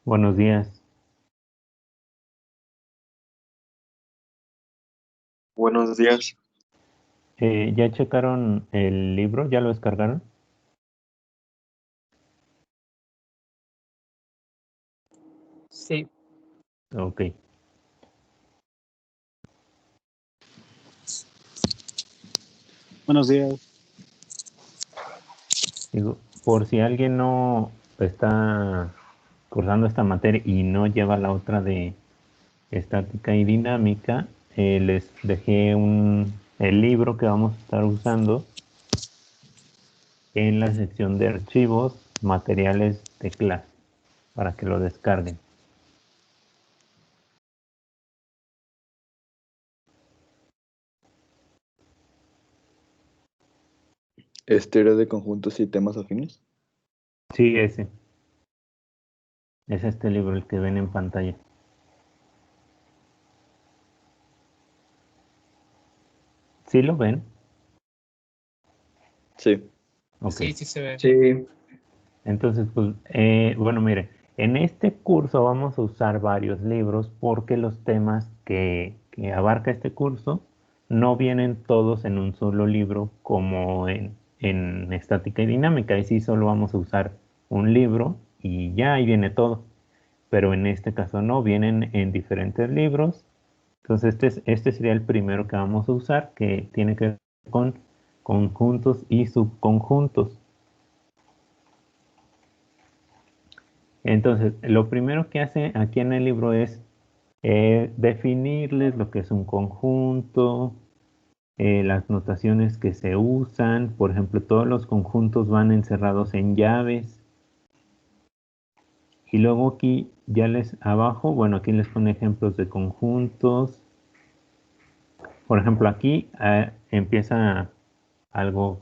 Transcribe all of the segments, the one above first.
Buenos días. Buenos días. ¿Ya checaron el libro? ¿Ya lo descargaron? Sí, Ok. Buenos días. Digo, por si alguien no está cursando esta materia y no lleva la otra de estática y dinámica, les dejé el libro que vamos a estar usando en la sección de archivos, materiales de clase, para que lo descarguen. ¿Este era de conjuntos y temas afines? Sí, ese. Es este libro el que ven en pantalla. ¿Sí lo ven? Sí. Ok. sí se ve. Sí. Entonces, pues, bueno, mire, en este curso vamos a usar varios libros porque los temas que abarca este curso no vienen todos en un solo libro como en estática y dinámica. Ahí sí solo vamos a usar un libro y ya ahí viene todo. Pero en este caso no, vienen en diferentes libros. Entonces, este sería el primero que vamos a usar, que tiene que ver con conjuntos y subconjuntos. Entonces, lo primero que hace aquí en el libro es definirles lo que es un conjunto, las notaciones que se usan. Por ejemplo, todos los conjuntos van encerrados en llaves. Y luego aquí ya les abajo, bueno, aquí les pone ejemplos de conjuntos. Por ejemplo, aquí empieza algo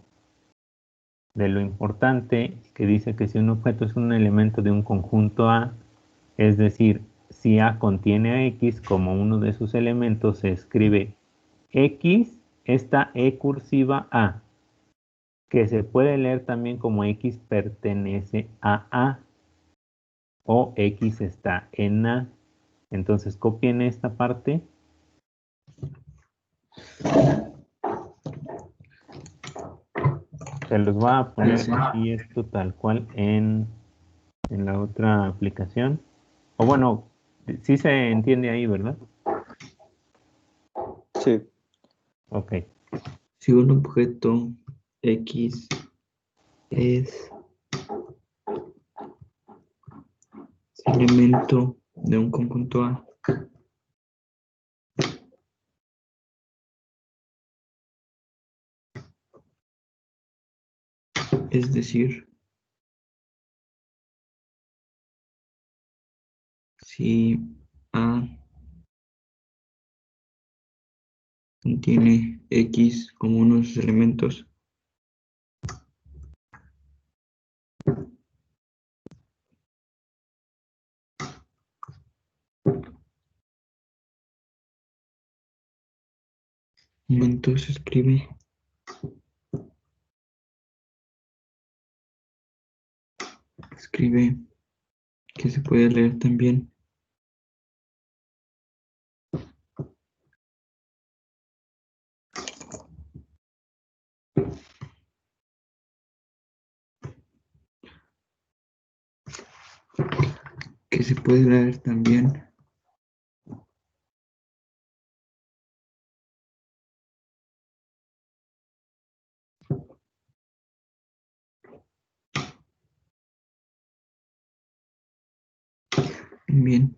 de lo importante que dice que si un objeto es un elemento de un conjunto A, es decir, si A contiene a X como uno de sus elementos, se escribe X, esta E cursiva A, que se puede leer también como X pertenece a o X está en A. Entonces copien esta parte. Se los va a poner aquí esto tal cual en la otra aplicación. O bueno, sí se entiende ahí, ¿verdad? Sí. Ok. Si un objeto X es elemento de un conjunto A, es decir, si A contiene X como uno de sus elementos, momento se escribe que se puede leer también que se puede leer también bien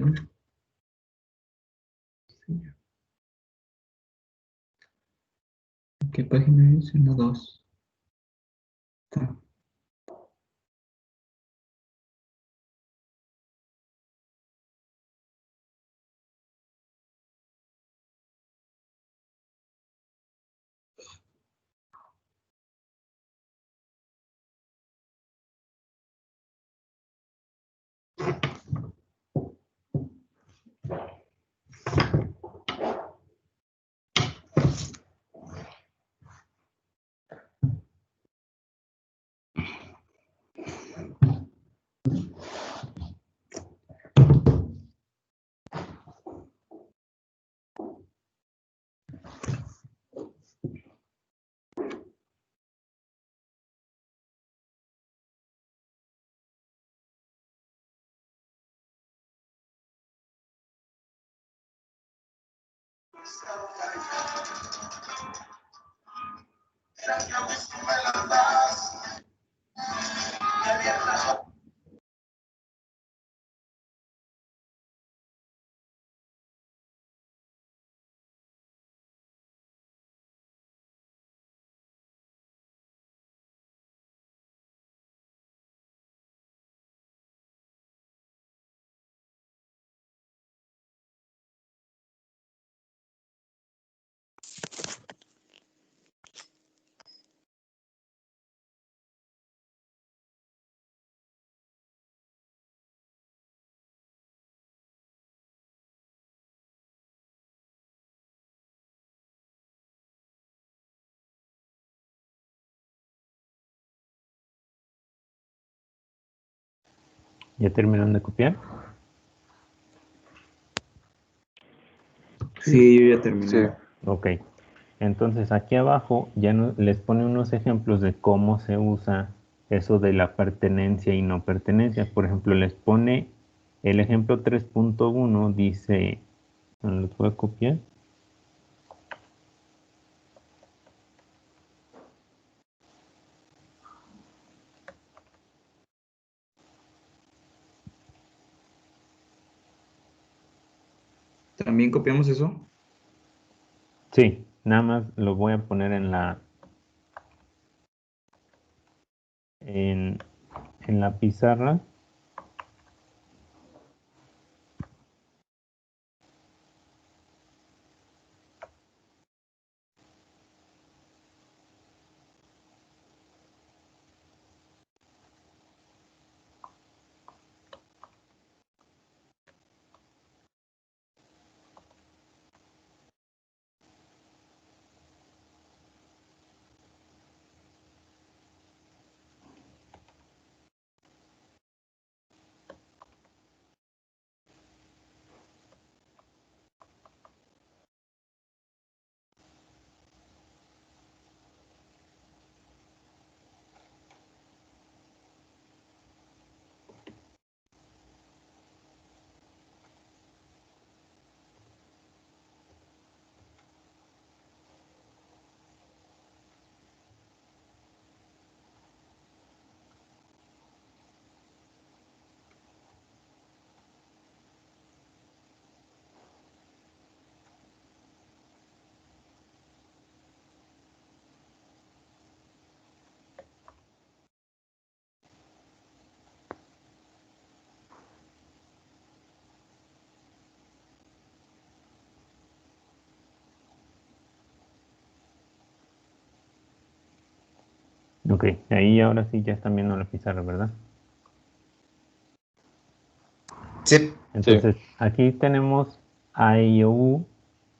creo. Sí. ¿Qué página es? En la 2. Está. ¿Ya terminaron de copiar? Sí, yo ya terminé. Sí. Ok. Entonces aquí abajo ya les pone unos ejemplos de cómo se usa eso de la pertenencia y no pertenencia. Por ejemplo, les pone el ejemplo 3.1, dice, ¿los voy a copiar? ¿También copiamos eso? Sí, nada más lo voy a poner en, en la pizarra. Ok, ahí ahora sí ya están viendo la pizarra, ¿verdad? Sí. Entonces, aquí tenemos A y U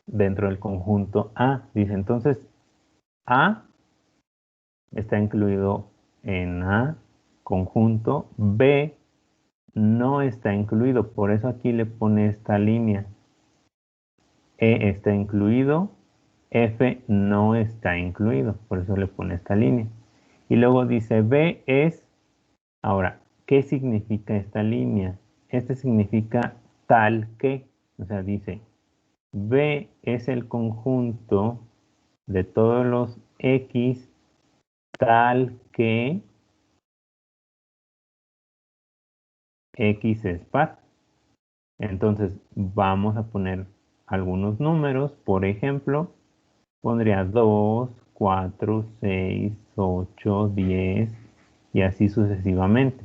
dentro del conjunto A. Dice, entonces, A está incluido en A conjunto, B no está incluido, por eso aquí le pone esta línea. E está incluido, F no está incluido, por eso le pone esta línea. Y luego dice B es, ahora, ¿qué significa esta línea? Este significa tal que, o sea, dice, B es el conjunto de todos los X tal que X es par. Entonces vamos a poner algunos números. Por ejemplo, pondría 2, 4, 6, 8, 10 y así sucesivamente.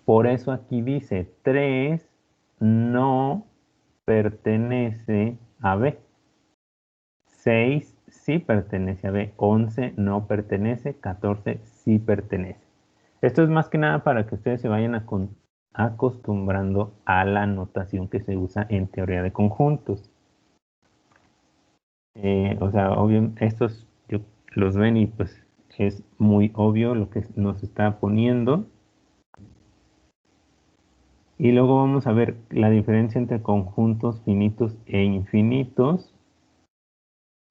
Por eso aquí dice 3 no pertenece a B. 6 sí pertenece a B. 11 no pertenece. 14 sí pertenece. Esto es más que nada para que ustedes se vayan acostumbrando a la notación que se usa en teoría de conjuntos. O sea, obvio, estos los ven y pues es muy obvio lo que nos está poniendo. Y luego vamos a ver la diferencia entre conjuntos finitos e infinitos.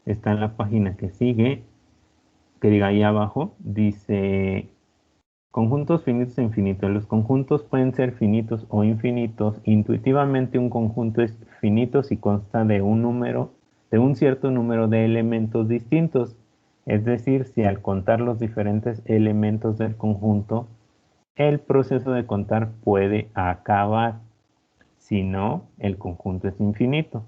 Está en la página que sigue, que diga ahí abajo, dice conjuntos finitos e infinitos. Los conjuntos pueden ser finitos o infinitos. Intuitivamente un conjunto es finito si consta de un cierto número de elementos distintos. Es decir, si al contar los diferentes elementos del conjunto, el proceso de contar puede acabar. Si no, el conjunto es infinito.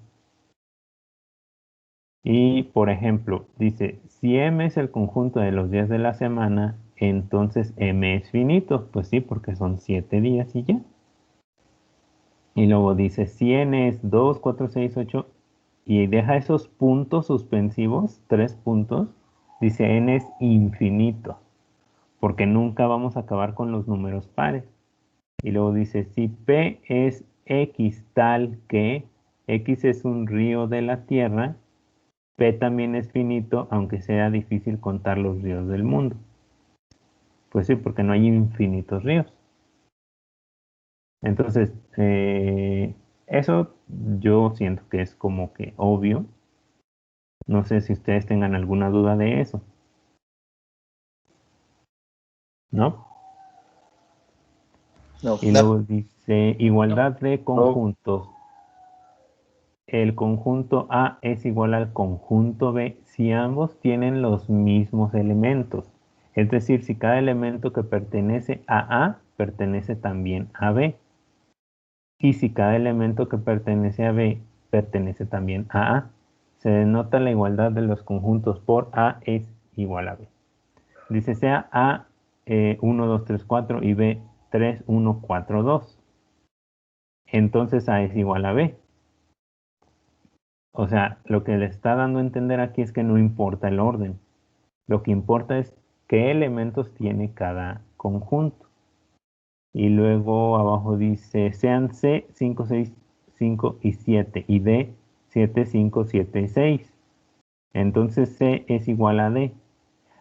Y, por ejemplo, dice, si M es el conjunto de los días de la semana, entonces M es finito. Pues sí, porque son 7 días y ya. Y luego dice, si N es 2, 4, 6, 8, y deja esos puntos suspensivos, 3 puntos, dice N es infinito, porque nunca vamos a acabar con los números pares. Y luego dice, si P es X tal que X es un río de la Tierra, P también es finito, aunque sea difícil contar los ríos del mundo. Pues sí, porque no hay infinitos ríos. Entonces, eso yo siento que es como que obvio. No sé si ustedes tengan alguna duda de eso. ¿No? No. Y luego dice, igualdad de conjuntos. El conjunto A es igual al conjunto B si ambos tienen los mismos elementos. Es decir, si cada elemento que pertenece a A pertenece también a B. Y si cada elemento que pertenece a B pertenece también a A. Se denota la igualdad de los conjuntos por A es igual a B. Dice sea A 1, 2, 3, 4 y B 3, 1, 4, 2. Entonces A es igual a B. O sea, lo que le está dando a entender aquí es que no importa el orden. Lo que importa es qué elementos tiene cada conjunto. Y luego abajo dice, sean C 5, 6, 5 y 7 y D 7, 5, 7 y 6. Entonces C es igual a D.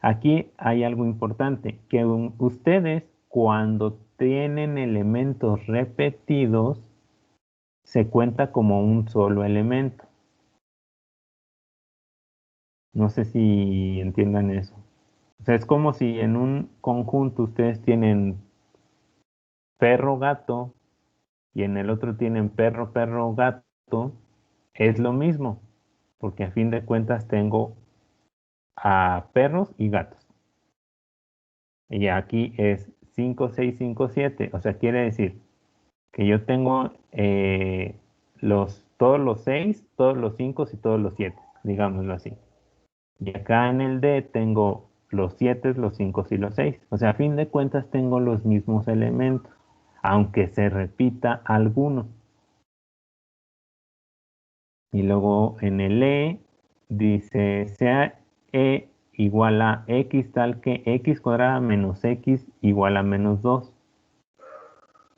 Aquí hay algo importante, que ustedes cuando tienen elementos repetidos, se cuenta como un solo elemento. No sé si entiendan eso. O sea, es como si en un conjunto ustedes tienen perro, gato, y en el otro tienen perro, perro, gato. Es lo mismo, porque a fin de cuentas tengo a perros y gatos. Y aquí es 5, 6, 5, 7. O sea, quiere decir que yo tengo todos los 6, todos los 5 y todos los 7, digámoslo así. Y acá en el D tengo los 7, los 5 y los 6. O sea, a fin de cuentas tengo los mismos elementos, aunque se repita alguno. Y luego en el E dice sea E igual a X tal que X cuadrada menos X igual a menos 2.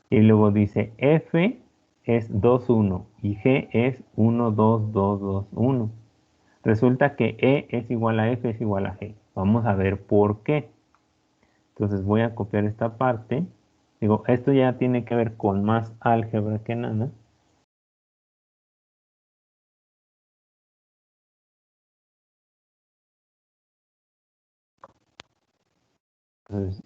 Y luego dice F es 2, 1 y G es 1, 2, 2, 2, 1. Resulta que E es igual a F es igual a G. Vamos a ver por qué. Entonces voy a copiar esta parte. Digo, esto ya tiene que ver con más álgebra que nada. Entonces,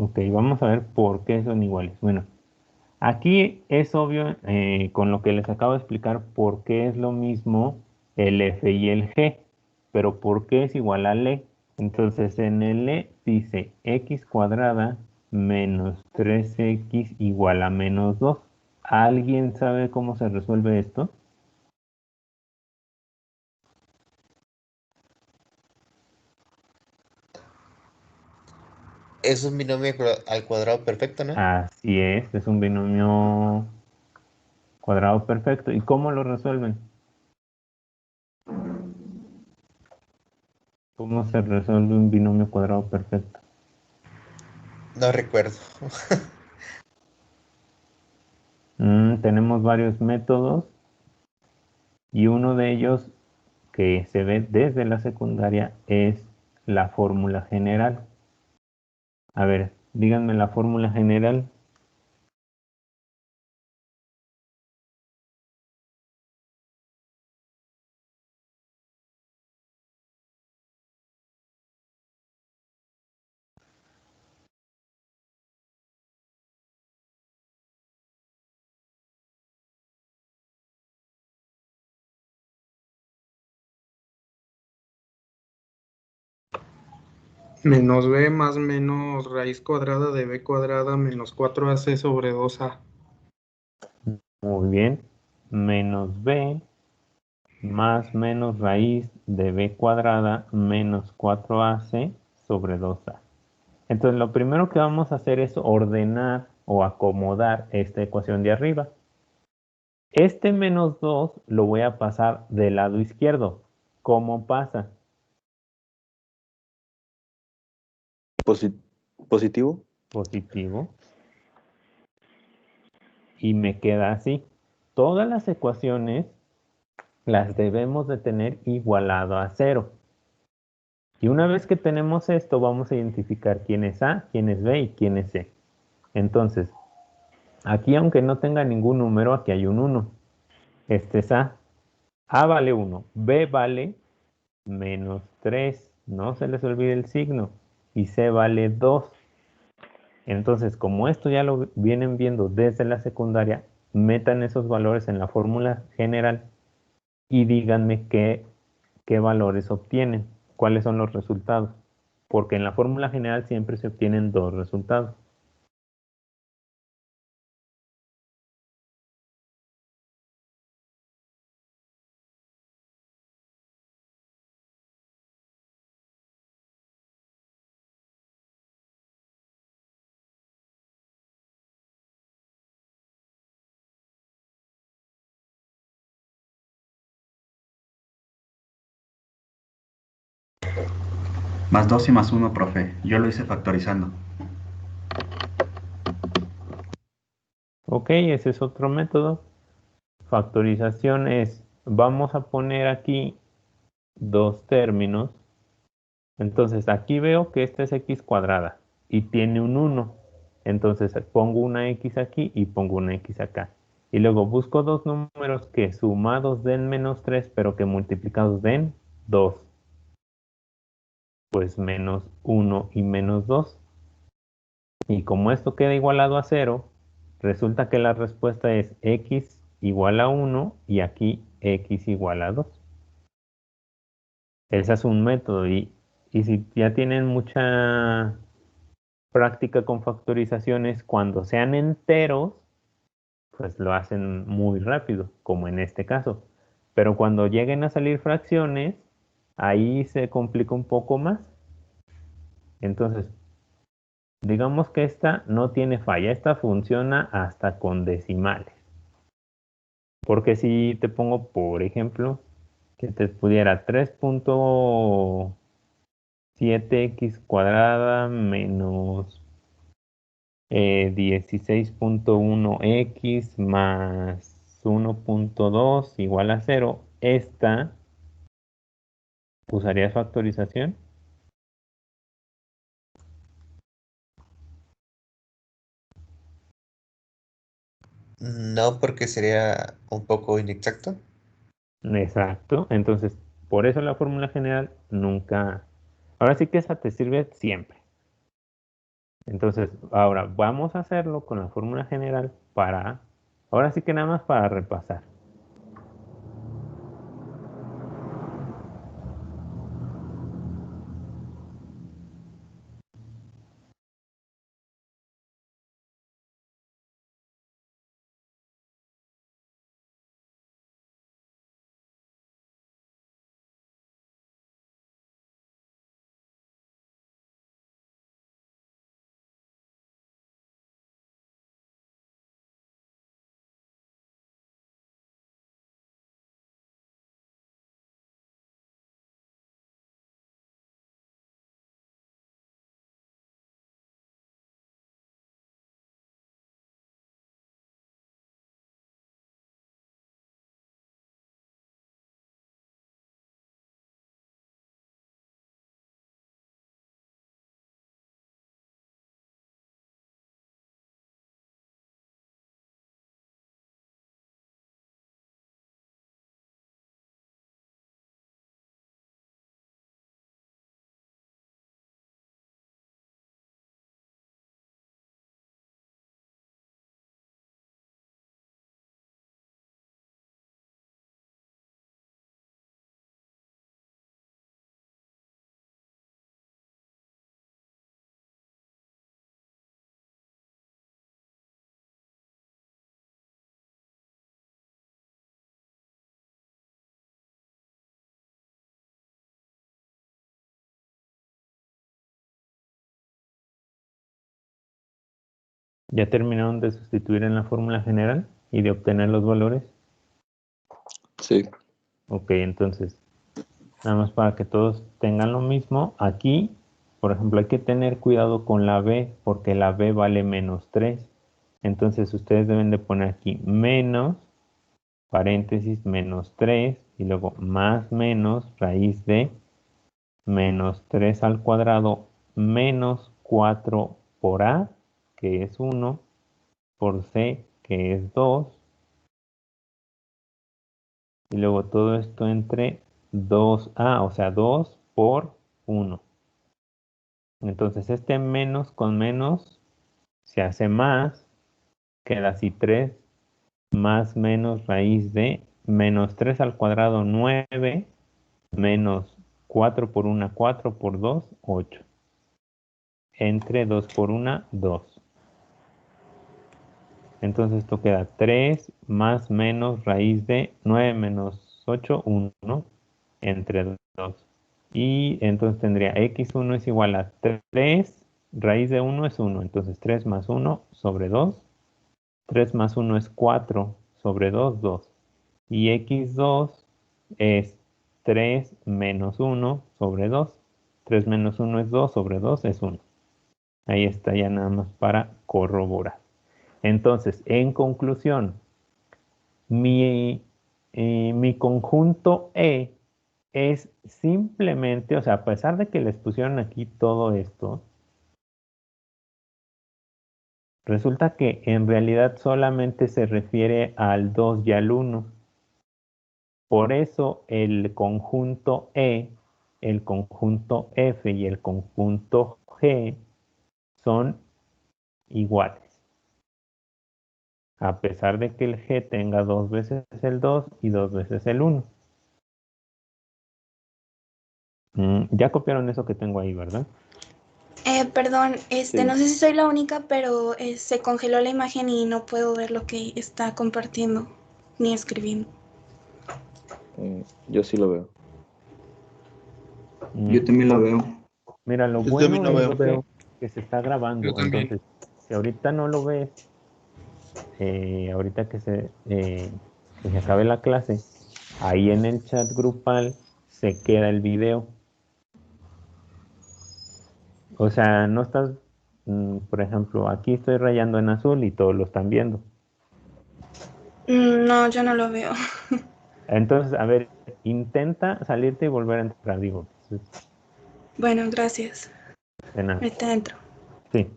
Ok, vamos a ver por qué son iguales. Bueno, aquí es obvio con lo que les acabo de explicar por qué es lo mismo el f y el g, pero por qué es igual al e. Entonces en el e dice x cuadrada menos 3x igual a menos 2. ¿Alguien sabe cómo se resuelve esto? Es un binomio al cuadrado perfecto, ¿no? Así es un binomio cuadrado perfecto. ¿Y cómo lo resuelven? ¿Cómo se resuelve un binomio cuadrado perfecto? No recuerdo. Tenemos varios métodos y uno de ellos que se ve desde la secundaria es la fórmula general. A ver, díganme la fórmula general. Menos b más menos raíz cuadrada de b cuadrada menos 4ac sobre 2a. Muy bien. Menos b más menos raíz de b cuadrada menos 4ac sobre 2a. Entonces lo primero que vamos a hacer es ordenar o acomodar esta ecuación de arriba. Este menos 2 lo voy a pasar del lado izquierdo. ¿Cómo pasa? Positivo. Positivo. Y me queda así. Todas las ecuaciones las debemos de tener igualado a 0. Y una vez que tenemos esto, vamos a identificar quién es A, quién es B y quién es C. Entonces, aquí aunque no tenga ningún número, aquí hay un 1. Este es A. A vale 1, B vale menos 3, no se les olvide el signo, y C vale 2. Entonces, como esto ya lo vienen viendo desde la secundaria, metan esos valores en la fórmula general y díganme qué valores obtienen, cuáles son los resultados, porque en la fórmula general siempre se obtienen dos resultados. Más 2 y más 1, profe. Yo lo hice factorizando. Ok, ese es otro método. Factorización es, vamos a poner aquí dos términos. Entonces aquí veo que esta es x cuadrada y tiene un 1. Entonces pongo una x aquí y pongo una x acá. Y luego busco dos números que sumados den menos 3, pero que multiplicados den 2. Pues menos 1 y menos 2. Y como esto queda igualado a 0, resulta que la respuesta es x igual a 1 y aquí x igual a 2. Ese es un método y si ya tienen mucha práctica con factorizaciones, cuando sean enteros, pues lo hacen muy rápido, como en este caso. Pero cuando lleguen a salir fracciones, ahí se complica un poco más. Entonces, digamos que esta no tiene falla, esta funciona hasta con decimales. Porque si te pongo, por ejemplo, que te pudiera 3.7x cuadrada menos 16.1x más 1.2 igual a 0. Esta, ¿usarías factorización? No, porque sería un poco inexacto. Exacto. Entonces, por eso la fórmula general nunca... Ahora sí que esa te sirve siempre. Entonces, ahora vamos a hacerlo con la fórmula general para, ahora sí que nada más para repasar. ¿Ya terminaron de sustituir en la fórmula general y de obtener los valores? Sí. Ok, entonces, nada más para que todos tengan lo mismo. Aquí, por ejemplo, hay que tener cuidado con la b, porque la b vale menos 3. Entonces, ustedes deben de poner aquí menos, paréntesis, menos 3, y luego más menos raíz de menos 3 al cuadrado menos 4 por a, que es 1, por c, que es 2, y luego todo esto entre 2a, o sea, 2 por 1. Entonces este menos con menos se hace más, queda así 3, más menos raíz de menos 3 al cuadrado 9, menos 4 por 1, 4 por 2, 8. Entre 2 por 1, 2. Entonces esto queda 3 más menos raíz de 9 menos 8, 1, entre 2. Y entonces tendría x1 es igual a 3, raíz de 1 es 1, entonces 3 más 1 sobre 2. 3 más 1 es 4 sobre 2, 2. Y x2 es 3 menos 1 sobre 2. 3 menos 1 es 2 sobre 2 es 1. Ahí está ya nada más para corroborar. Entonces, en conclusión, mi conjunto E es simplemente, o sea, a pesar de que les pusieron aquí todo esto, resulta que en realidad solamente se refiere al 2 y al 1. Por eso el conjunto E, el conjunto F y el conjunto G son iguales. A pesar de que el G tenga 2 veces el 2 y 2 veces el 1. Ya copiaron eso que tengo ahí, ¿verdad? Perdón, Sí. no sé si soy la única, pero se congeló la imagen y no puedo ver lo que está compartiendo ni escribiendo. Yo sí lo veo. Yo también lo veo. Mira, lo Yo también bueno lo es veo. que se está grabando. Yo también. Entonces, si ahorita no lo ves, ahorita que se acabe la clase, ahí en el chat grupal se queda el video. O sea, no estás, por ejemplo, aquí estoy rayando en azul y todos lo están viendo. No, yo no lo veo. Entonces, a ver, intenta salirte y volver a entrar, digo. Bueno, gracias. De nada. Ahorita entro. Sí.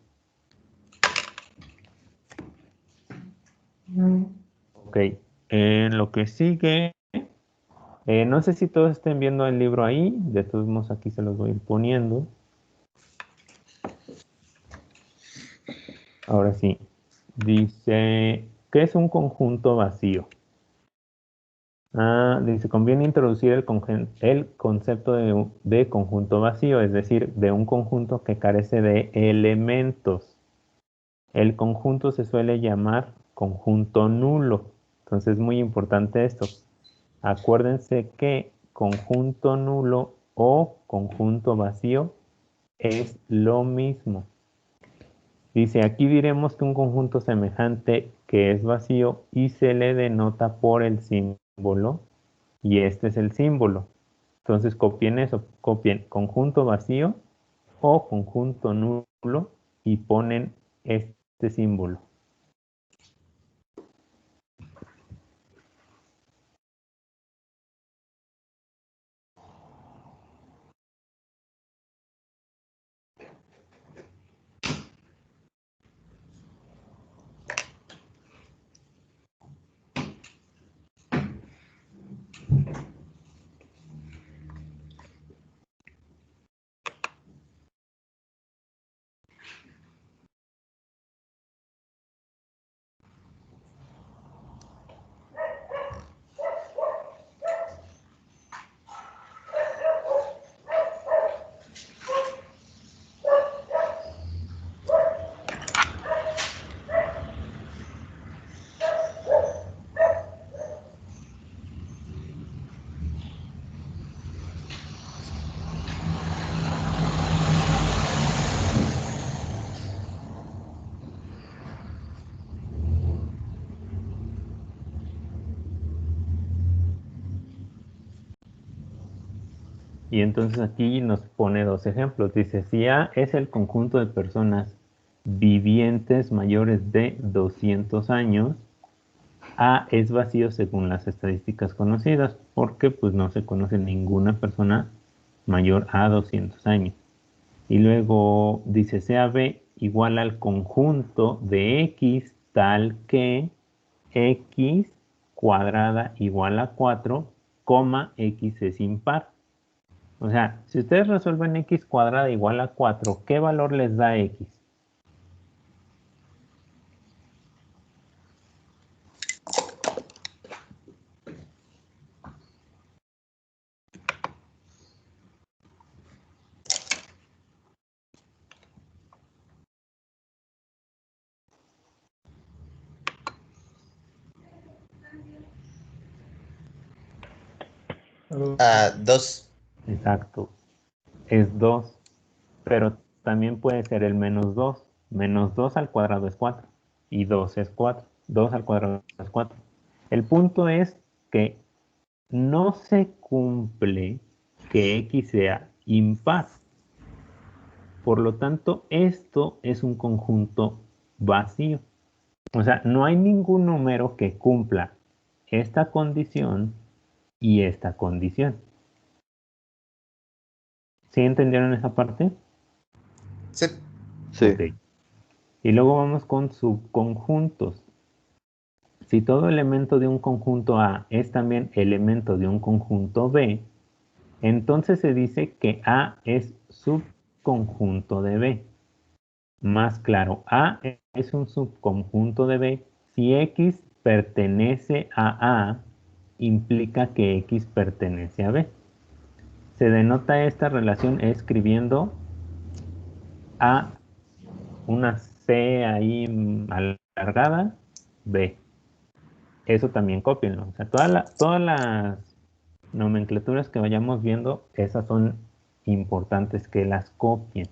Ok. Lo que sigue, no sé si todos estén viendo el libro ahí, de todos modos aquí se los voy a ir poniendo. Ahora sí. Dice, ¿qué es un conjunto vacío? Dice, conviene introducir el concepto de conjunto vacío, es decir, de un conjunto que carece de elementos. El conjunto se suele llamar conjunto nulo. Entonces es muy importante esto. Acuérdense que conjunto nulo o conjunto vacío es lo mismo. Dice, aquí diremos que un conjunto semejante que es vacío y se le denota por el símbolo, y este es el símbolo. Entonces copien eso, copien conjunto vacío o conjunto nulo y ponen este símbolo. Y entonces aquí nos pone dos ejemplos. Dice, si A es el conjunto de personas vivientes mayores de 200 años, A es vacío según las estadísticas conocidas, porque pues no se conoce ninguna persona mayor a 200 años. Y luego dice, sea B igual al conjunto de X tal que X cuadrada igual a 4, X es impar. O sea, si ustedes resuelven X cuadrada igual a 4, ¿qué valor les da X? Ah, 2. Exacto, es 2, pero también puede ser el menos 2. Menos 2 al cuadrado es 4 y 2 es 4. 2 al cuadrado es 4. El punto es que no se cumple que X sea impar. Por lo tanto, esto es un conjunto vacío. O sea, no hay ningún número que cumpla esta condición y esta condición. ¿Sí entendieron esa parte? Sí. Sí. Ok. Y luego vamos con subconjuntos. Si todo elemento de un conjunto A es también elemento de un conjunto B, entonces se dice que A es subconjunto de B. Más claro, A es un subconjunto de B. Si X pertenece a A, implica que X pertenece a B. Se denota esta relación escribiendo A, una C ahí alargada, B. Eso también cópienlo. O sea, todas las nomenclaturas que vayamos viendo, esas son importantes que las copien.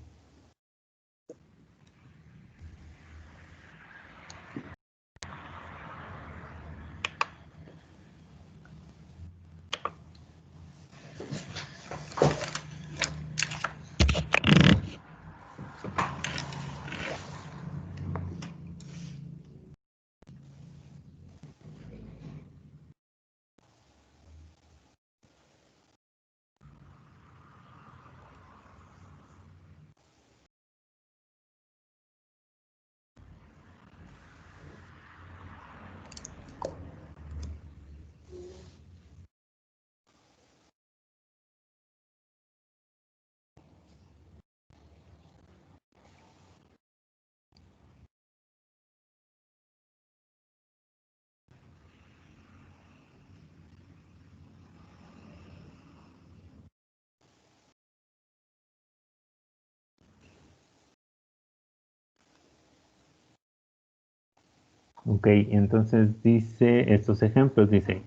Ok, entonces dice, estos ejemplos, dice,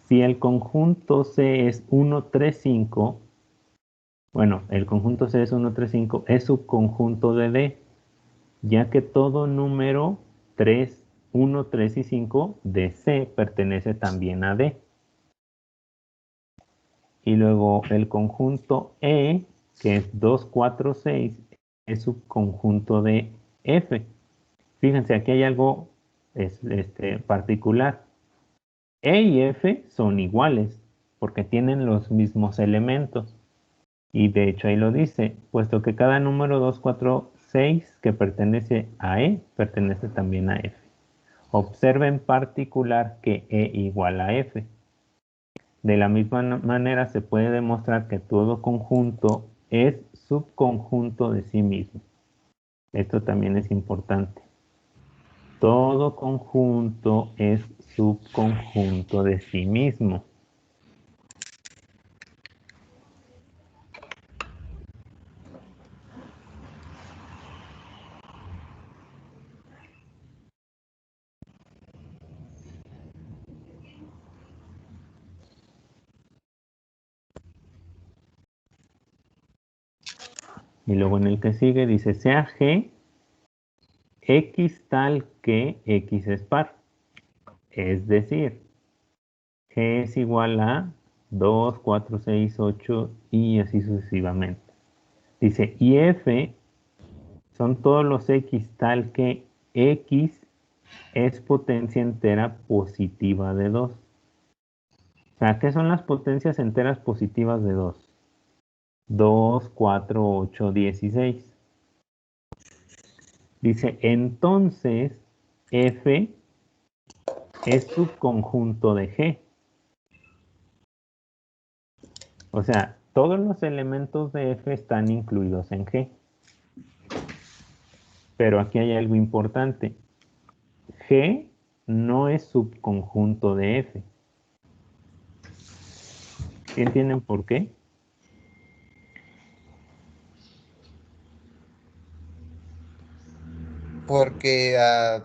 si el conjunto C es 1, 3, 5, bueno, el conjunto C es 1, 3, 5, es subconjunto de D, ya que todo número 3, 1, 3 y 5 de C pertenece también a D. Y luego el conjunto E, que es 2, 4, 6, es subconjunto de F. Fíjense, aquí hay algo particular. E y F son iguales porque tienen los mismos elementos. Y de hecho ahí lo dice, puesto que cada número 2, 4, 6 que pertenece a E, pertenece también a F. Observa en particular que E igual a F. De la misma manera se puede demostrar que todo conjunto es subconjunto de sí mismo. Esto también es importante. Todo conjunto es subconjunto de sí mismo. Y luego en el que sigue dice, sea G X tal que X es par. Es decir, G es igual a 2, 4, 6, 8 y así sucesivamente. Dice, y F son todos los X tal que X es potencia entera positiva de 2. O sea, ¿qué son las potencias enteras positivas de 2? 2, 4, 8, 16. Dice, entonces F es subconjunto de G. O sea, todos los elementos de F están incluidos en G. Pero aquí hay algo importante. G no es subconjunto de F. ¿Sí entienden por qué? Porque, A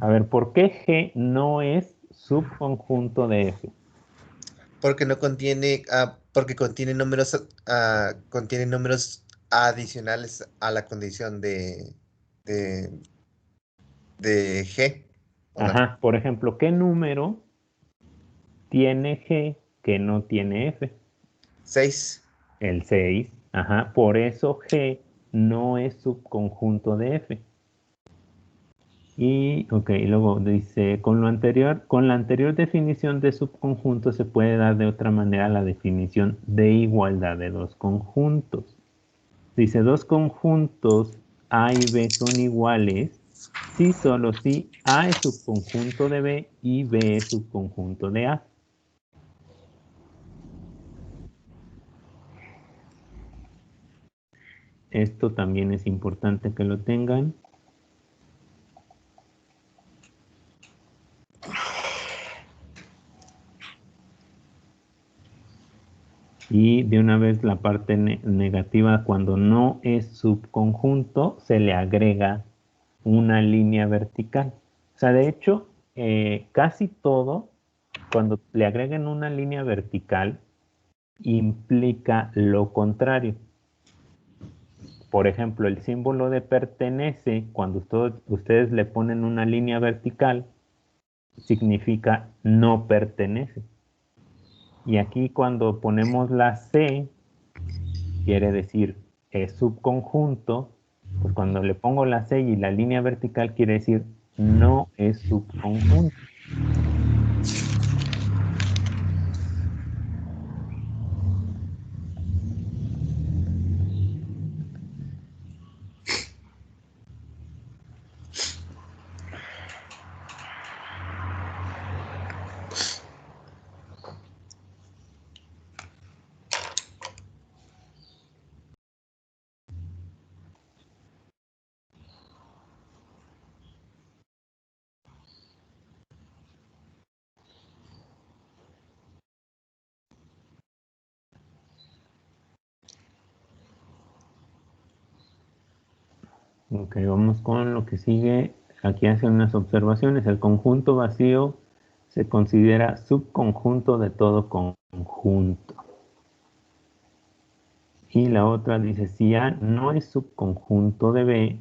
ver, ¿por qué G no es subconjunto de F? porque no contiene, porque contiene números adicionales a la condición de, de G. ¿O no? Ajá, por ejemplo, ¿qué número tiene G que no tiene F? 6. El 6. Ajá, por eso G no es subconjunto de F. Y, ok, luego dice, con la anterior definición de subconjunto se puede dar de otra manera la definición de igualdad de dos conjuntos. Dice, dos conjuntos A y B son iguales si solo si A es subconjunto de B y B es subconjunto de A. Esto también es importante que lo tengan. Y de una vez la parte negativa, cuando no es subconjunto, se le agrega una línea vertical. O sea, de hecho, casi todo, cuando le agreguen una línea vertical, implica lo contrario. Por ejemplo, el símbolo de pertenece, cuando ustedes le ponen una línea vertical, significa no pertenece. Y aquí cuando ponemos la C, quiere decir es subconjunto, pues cuando le pongo la C y la línea vertical quiere decir no es subconjunto. Ok, vamos con lo que sigue. Aquí hacen unas observaciones. El conjunto vacío se considera subconjunto de todo conjunto. Y la otra dice, si A no es subconjunto de B,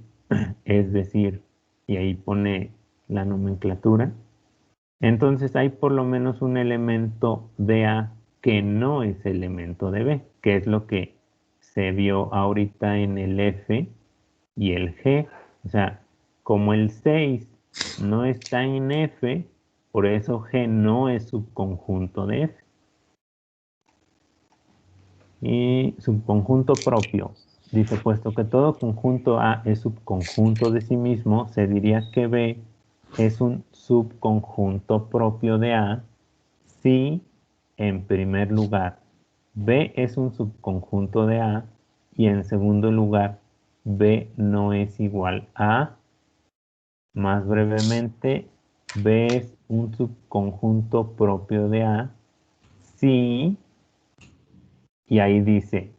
es decir, y ahí pone la nomenclatura, entonces hay por lo menos un elemento de A que no es elemento de B, que es lo que se vio ahorita en el F y el G. O sea, como el 6 no está en F, por eso G no es subconjunto de F. Y subconjunto propio. Dice, puesto que todo conjunto A es subconjunto de sí mismo, se diría que B es un subconjunto propio de A si, en primer lugar, B es un subconjunto de A y en segundo lugar, B no es igual a A. Más brevemente, B es un subconjunto propio de A si, y ahí dice,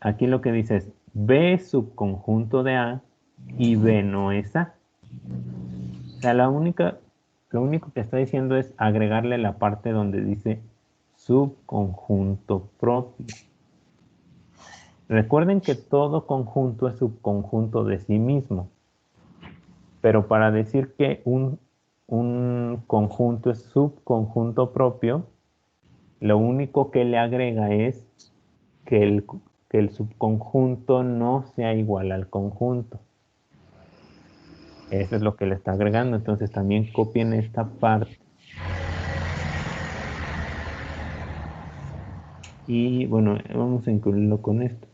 aquí lo que dice es B es subconjunto de A y B no es A. O sea, lo único que está diciendo es agregarle la parte donde dice subconjunto propio. Recuerden que todo conjunto es subconjunto de sí mismo. Pero para decir que un conjunto es subconjunto propio, lo único que le agrega es que el subconjunto no sea igual al conjunto. Eso es lo que le está agregando. Entonces también copien esta parte. Y bueno, vamos a incluirlo con esto.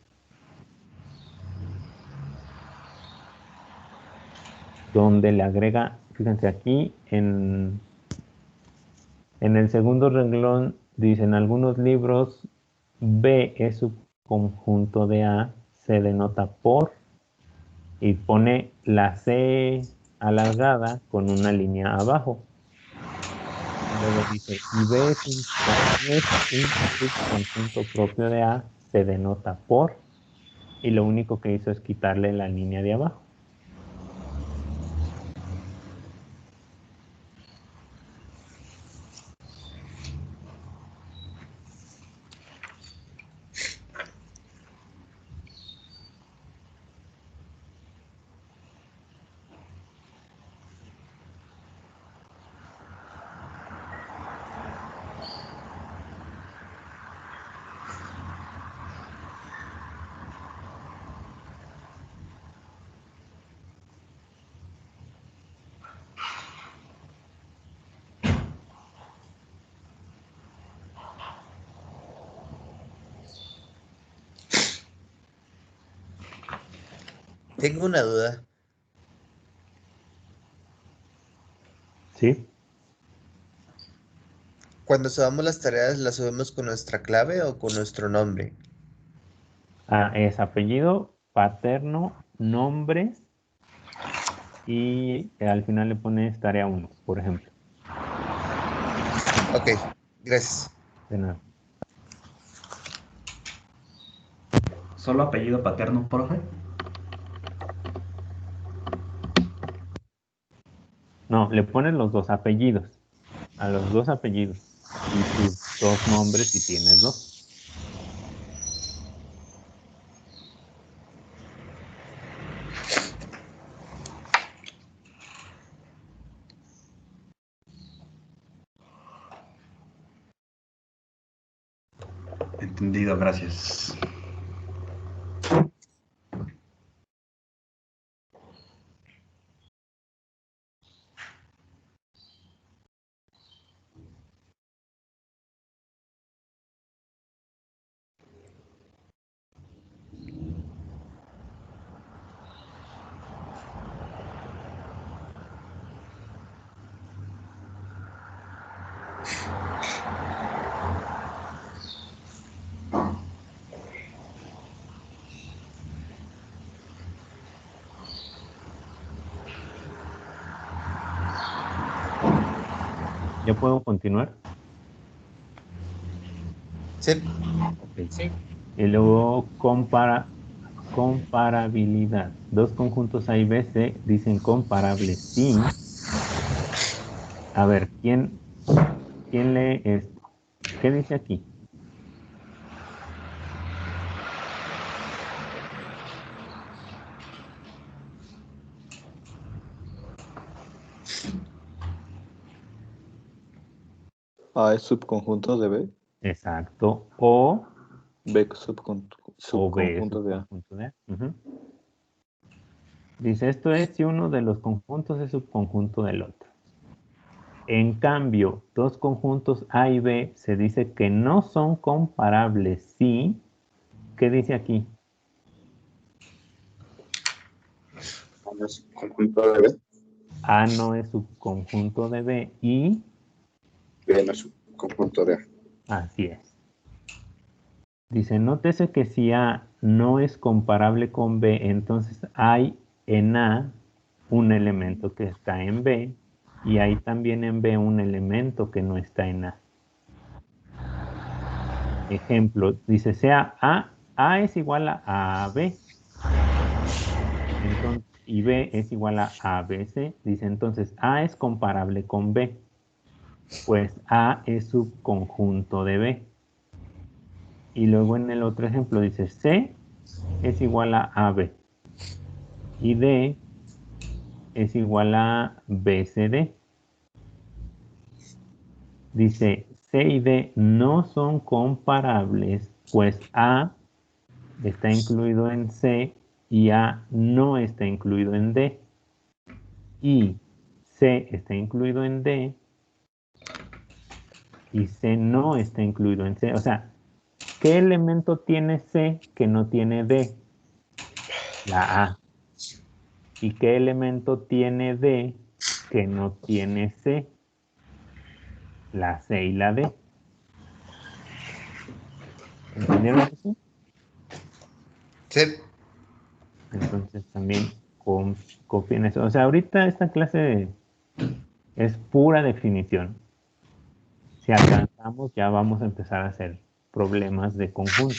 Donde le agrega, fíjense aquí, en el segundo renglón, dicen algunos libros, B es subconjunto de A, se denota por, y pone la C alargada con una línea abajo. Luego dice, y B es un subconjunto propio de A, se denota por, y lo único que hizo es quitarle la línea de abajo. Tengo una duda. ¿Sí? Cuando subamos las tareas, ¿las subimos con nuestra clave o con nuestro nombre? Es apellido, paterno, nombres, y al final le pones tarea 1, por ejemplo. Ok, gracias. De nada. ¿Solo apellido paterno, profe? No, le pones los dos apellidos. A los dos apellidos. Y tus dos nombres si tienes dos. Entendido, gracias. ¿Ya puedo continuar? Sí, Ok. Sí. Y luego compara. comparabilidad. Dos conjuntos A y B se dicen comparables si... A ver, ¿quién lee esto? ¿Qué dice aquí? A es subconjunto de B, Exacto. O B B es subconjunto de A. subconjunto de A. Ujú. Dice, esto es si uno de los conjuntos es subconjunto del otro. En cambio, dos conjuntos A y B se dice que no son comparables si... ¿Qué dice aquí? A es conjunto de B, A no es subconjunto de B y... B no es conjunto de A. Así es. Dice, nótese que si A no es comparable con B, entonces hay en A un elemento que está en B y hay también en B un elemento que no está en A. Ejemplo, dice, sea A es igual a AB, entonces, y B es igual a ABC. Dice, entonces A es comparable con B, pues A es subconjunto de B. Y luego en el otro ejemplo dice, C es igual a AB y D es igual a BCD. Dice, C y D no son comparables, pues A está incluido en C y A no está incluido en D. Y C está incluido en D y C no está incluido en C. O sea, ¿qué elemento tiene C que no tiene D? La A. ¿Y qué elemento tiene D que no tiene C? La C y la D. ¿Entendieron eso? Sí. Entonces también copien eso. O sea, ahorita esta clase es pura definición. Si alcanzamos, ya vamos a empezar a hacer problemas de conjunto.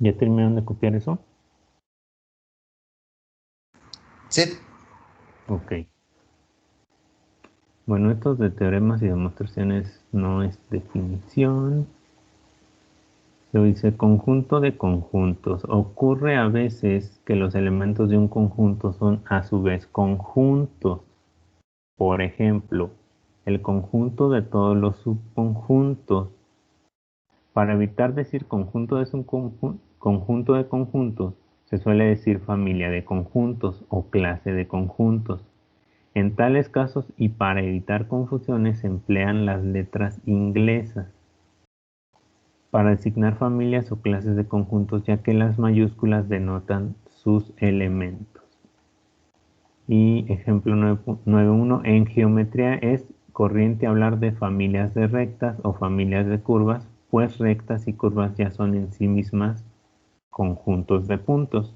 ¿Ya terminaron de copiar eso? Sí. Ok. Bueno, estos de teoremas y demostraciones no es definición. Se dice conjunto de conjuntos. Ocurre a veces que los elementos de un conjunto son a su vez conjuntos. Por ejemplo, el conjunto de todos los subconjuntos. Para evitar decir conjunto de conjunto de conjuntos, se suele decir familia de conjuntos o clase de conjuntos. En tales casos y para evitar confusiones se emplean las letras inglesas para designar familias o clases de conjuntos, ya que las mayúsculas denotan sus elementos. Y ejemplo 9.1, en geometría es corriente hablar de familias de rectas o familias de curvas, pues rectas y curvas ya son en sí mismas conjuntos de puntos.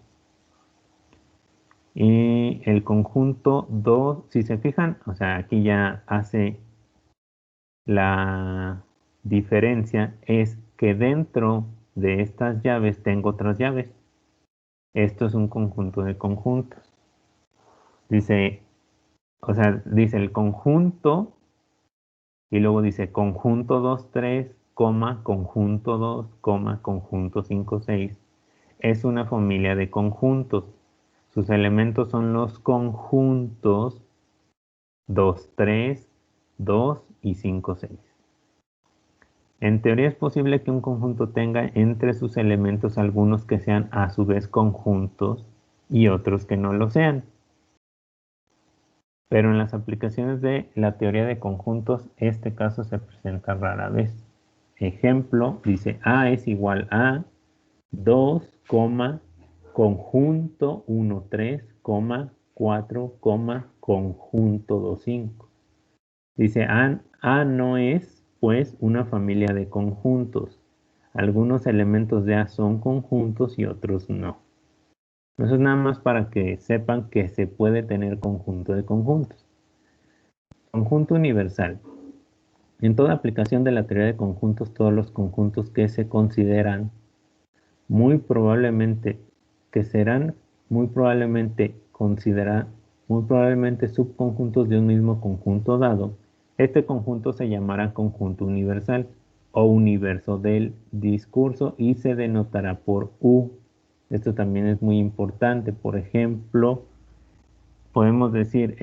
Y el conjunto 2, si se fijan, o sea, aquí ya hace la diferencia, es que dentro de estas llaves tengo otras llaves. Esto es un conjunto de conjuntos. Dice, o sea, dice el conjunto y luego dice conjunto 2, 3, conjunto 2, conjunto 5, 6. Es una familia de conjuntos. Sus elementos son los conjuntos 2, 3, 2 y 5, 6. En teoría es posible que un conjunto tenga entre sus elementos algunos que sean a su vez conjuntos y otros que no lo sean. Pero en las aplicaciones de la teoría de conjuntos, este caso se presenta rara vez. Ejemplo, dice A es igual a 2, conjunto 1, 3, 4, conjunto 2, 5. Dice A no es, pues, una familia de conjuntos. Algunos elementos de A son conjuntos y otros no. Eso es nada más para que sepan que se puede tener conjunto de conjuntos. Conjunto universal. En toda aplicación de la teoría de conjuntos, todos los conjuntos que se consideran muy probablemente subconjuntos de un mismo conjunto dado, este conjunto se llamará conjunto universal o universo del discurso y se denotará por U. Esto también es muy importante. Por ejemplo, podemos decir,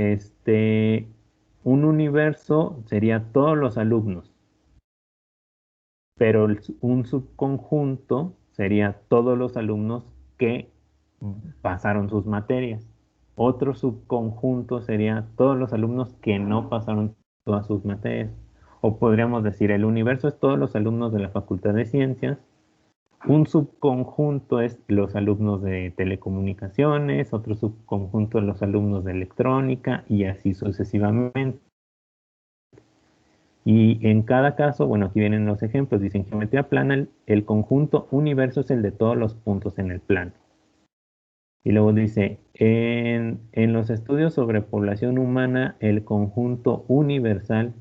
un universo sería todos los alumnos, pero un subconjunto sería todos los alumnos que pasaron sus materias. Otro subconjunto sería todos los alumnos que no pasaron todas sus materias. O podríamos decir, el universo es todos los alumnos de la Facultad de Ciencias. Un subconjunto es los alumnos de telecomunicaciones, otro subconjunto es los alumnos de electrónica y así sucesivamente. Y en cada caso, bueno, aquí vienen los ejemplos. Dice, en geometría plana, el conjunto universo es el de todos los puntos en el plano. Y luego dice, en los estudios sobre población humana, el conjunto universal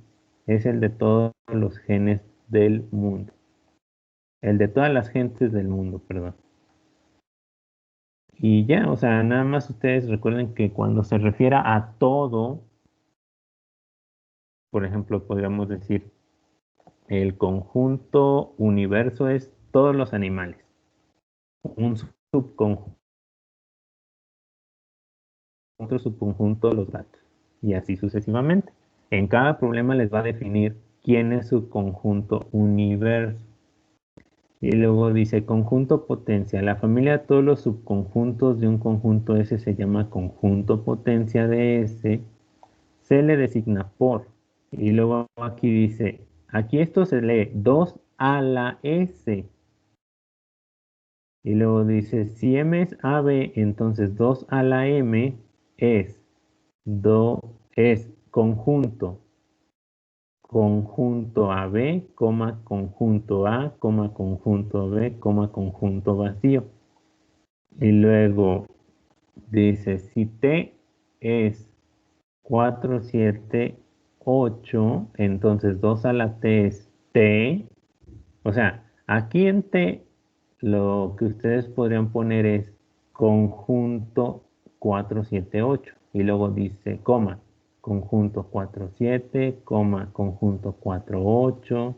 es el de todos los genes del mundo. El de todas las gentes del mundo, perdón. Y ya, o sea, nada más ustedes recuerden que cuando se refiera a todo, por ejemplo, podríamos decir, el conjunto universo es todos los animales. Un subconjunto, otro subconjunto los gatos. Y así sucesivamente. En cada problema les va a definir quién es su conjunto universo. Y luego dice conjunto potencia. La familia de todos los subconjuntos de un conjunto S se llama conjunto potencia de S. Se le designa por. Y luego aquí dice, aquí esto se lee 2 a la S. Y luego dice, si M es AB, entonces 2 a la M es conjunto AB, conjunto A, conjunto B, conjunto vacío. Y luego dice, si T es 4, 7, 8, entonces 2 a la T es T. O sea, aquí en T lo que ustedes podrían poner es conjunto 4, 7, 8. Y luego dice coma, conjunto 4, 7, coma, conjunto 4, 8,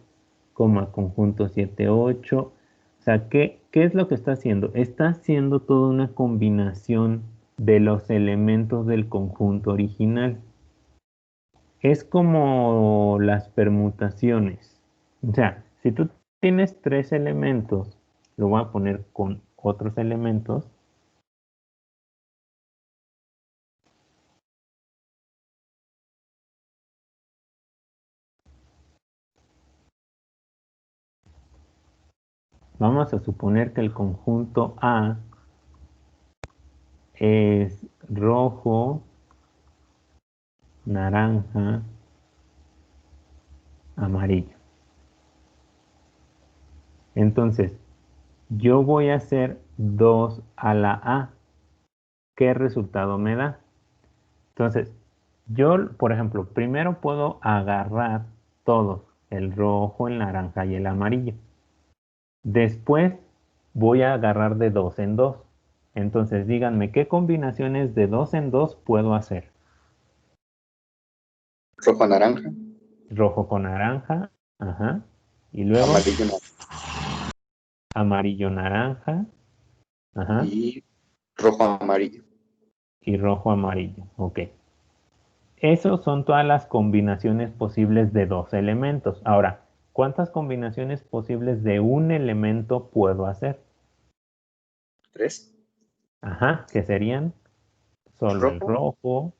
coma, conjunto 7, 8. O sea, ¿qué es lo que está haciendo? Está haciendo toda una combinación de los elementos del conjunto original. Es como las permutaciones. O sea, si tú tienes 3 elementos, lo voy a poner con otros elementos. Vamos a suponer que el conjunto A es rojo, naranja, amarillo. Entonces, yo voy a hacer 2 a la A. ¿Qué resultado me da? Entonces, yo, por ejemplo, primero puedo agarrar todos, el rojo, el naranja y el amarillo. Después voy a agarrar de 2 en 2. Entonces, díganme, ¿qué combinaciones de 2 en 2 puedo hacer? Rojo, naranja, Rojo con naranja, ajá. Y luego amarillo, amarillo, naranja, ajá. y rojo, amarillo. Y rojo, amarillo, ok. Esas son todas las combinaciones posibles de 2 elementos. Ahora, ¿cuántas combinaciones posibles de un elemento puedo hacer? 3. Ajá, que serían solo el Rojo. rojo,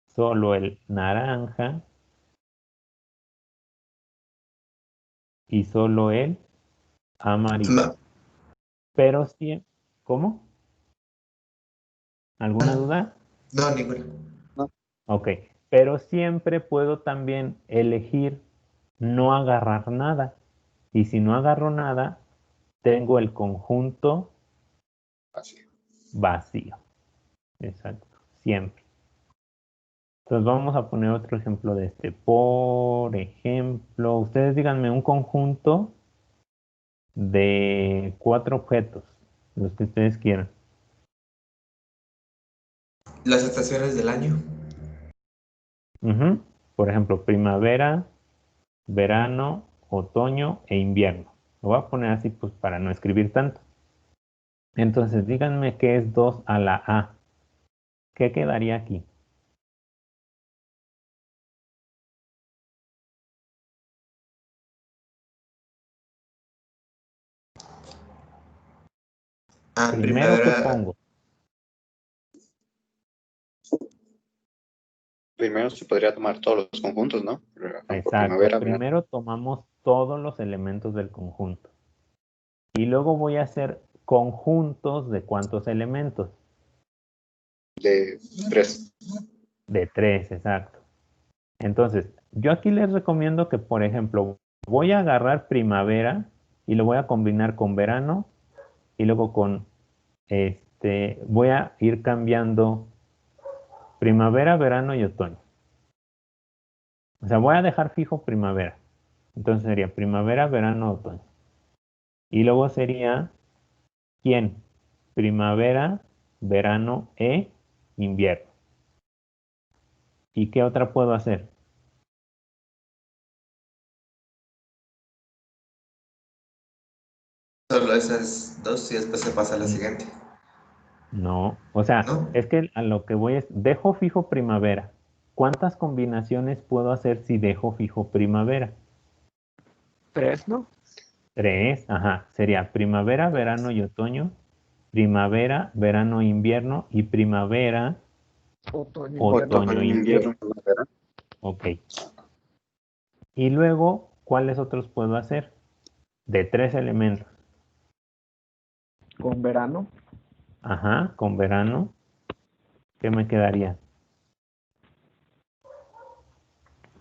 solo el naranja y solo el amarillo. No, Pero sí, ¿cómo? ¿Alguna duda? no, ninguna. Ok, pero siempre puedo también elegir no agarrar nada. Y si no agarro nada, tengo el conjunto Así. vacío. Exacto, siempre. Entonces vamos a poner otro ejemplo de este. Por ejemplo, ustedes díganme un conjunto de 4 objetos, los que ustedes quieran. Las estaciones del año. Ujú. Por ejemplo, primavera, verano, otoño e invierno. Lo voy a poner así pues para no escribir tanto. Entonces díganme qué es 2 a la A. ¿Qué quedaría aquí? Primero, ¿qué Primavera. pongo? Primero se podría tomar todos los conjuntos, ¿no? Por ejemplo, Exacto. primavera, verano. Primero tomamos todos los elementos del conjunto. Y luego voy a hacer conjuntos de ¿cuántos elementos? De 3. De 3, exacto. Entonces, yo aquí les recomiendo que, por ejemplo, voy a agarrar primavera y lo voy a combinar con verano y luego con, voy a ir cambiando primavera, verano y otoño. O sea, voy a dejar fijo primavera. Entonces sería primavera, verano, otoño. Y luego sería, ¿quién? Primavera, verano e invierno. ¿Y qué otra puedo hacer? Solo esas dos y después se pasa a la siguiente. No, o sea, ¿No? es que a lo que voy es, dejo fijo primavera. ¿Cuántas combinaciones puedo hacer si dejo fijo primavera? 3, ¿no? 3, ajá, sería primavera, verano y otoño, primavera, verano, invierno y primavera, Otoño, invierno. otoño, Otoño, invierno. invierno, primavera. Ok. Y luego, ¿cuáles otros puedo hacer? De 3 elementos. Con verano. Ajá, con verano. ¿Qué me quedaría?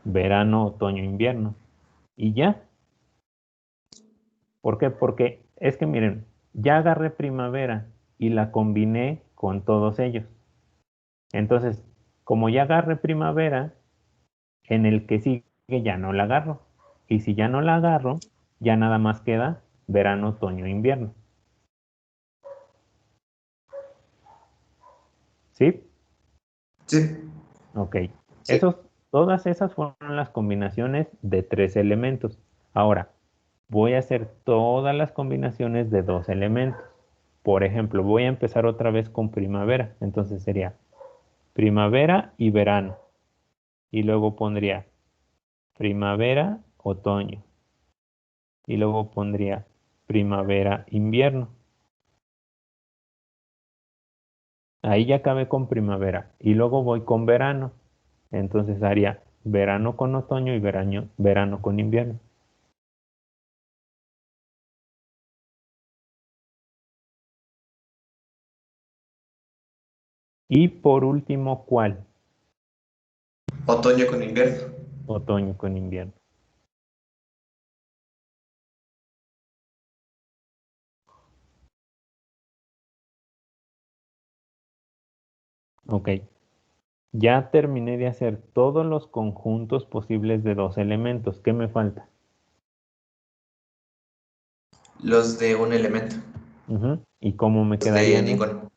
Verano, otoño, invierno. Y ya. ¿Por qué? Porque es que miren, ya agarré primavera y la combiné con todos ellos. Entonces, como ya agarré primavera, en el que sigue ya no la agarro. Y si ya no la agarro, ya nada más queda verano, otoño, invierno. ¿Sí? Sí. Ok. Sí. Todas esas fueron las combinaciones de 3 elementos. Ahora, voy a hacer todas las combinaciones de 2 elementos. Por ejemplo, voy a empezar otra vez con primavera. Entonces sería primavera y verano. Y luego pondría primavera, otoño. Y luego pondría primavera, invierno. Ahí ya acabé con primavera. Y luego voy con verano. Entonces haría verano con otoño y verano con invierno. Y por último, ¿cuál? Otoño con invierno. Otoño con invierno. Ok. Ya terminé de hacer todos los conjuntos posibles de 2 elementos. ¿Qué me falta? Los de un elemento. ¿Y cómo me Los de quedarían? ninguno.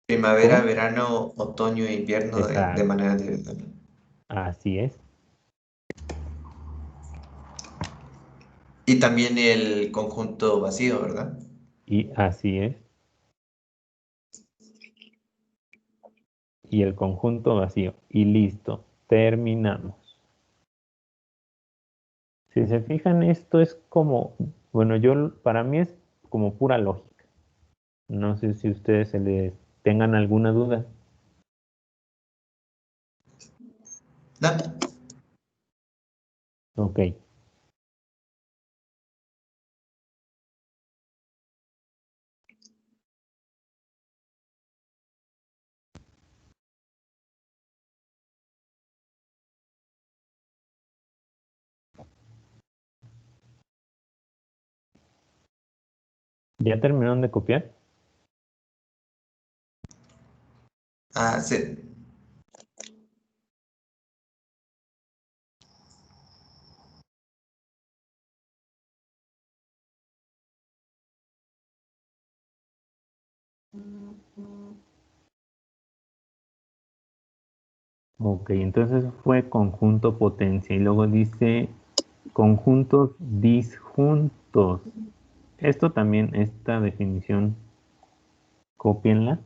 Primavera, ¿Cómo? verano, otoño e invierno de Exacto. manera individual. Así es. Y también el conjunto vacío, ¿verdad? Y así es. Y el conjunto vacío. Y listo. Terminamos. Si se fijan, esto es como, bueno, para mí es como pura lógica. No sé si ustedes se les tengan alguna duda. No. Ok. ¿Ya terminaron de copiar? Ah, sí. Ok, entonces fue conjunto potencia y luego dice conjuntos disjuntos. Esto también, esta definición, cópienla.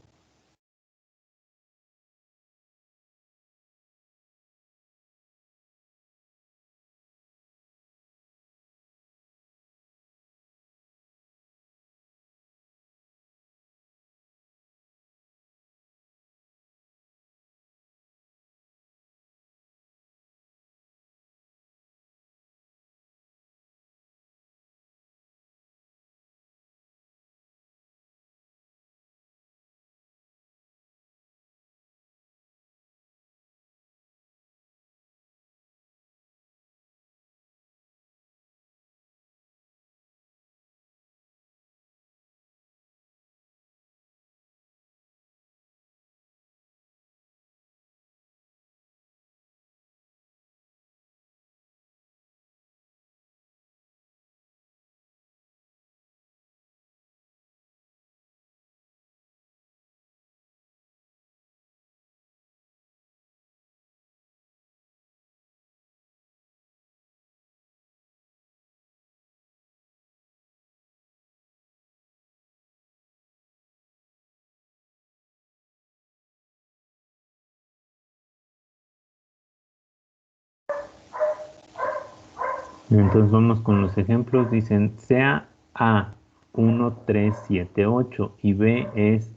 Entonces vamos con los ejemplos. Dicen, sea A 1, 3, 7, 8 y B es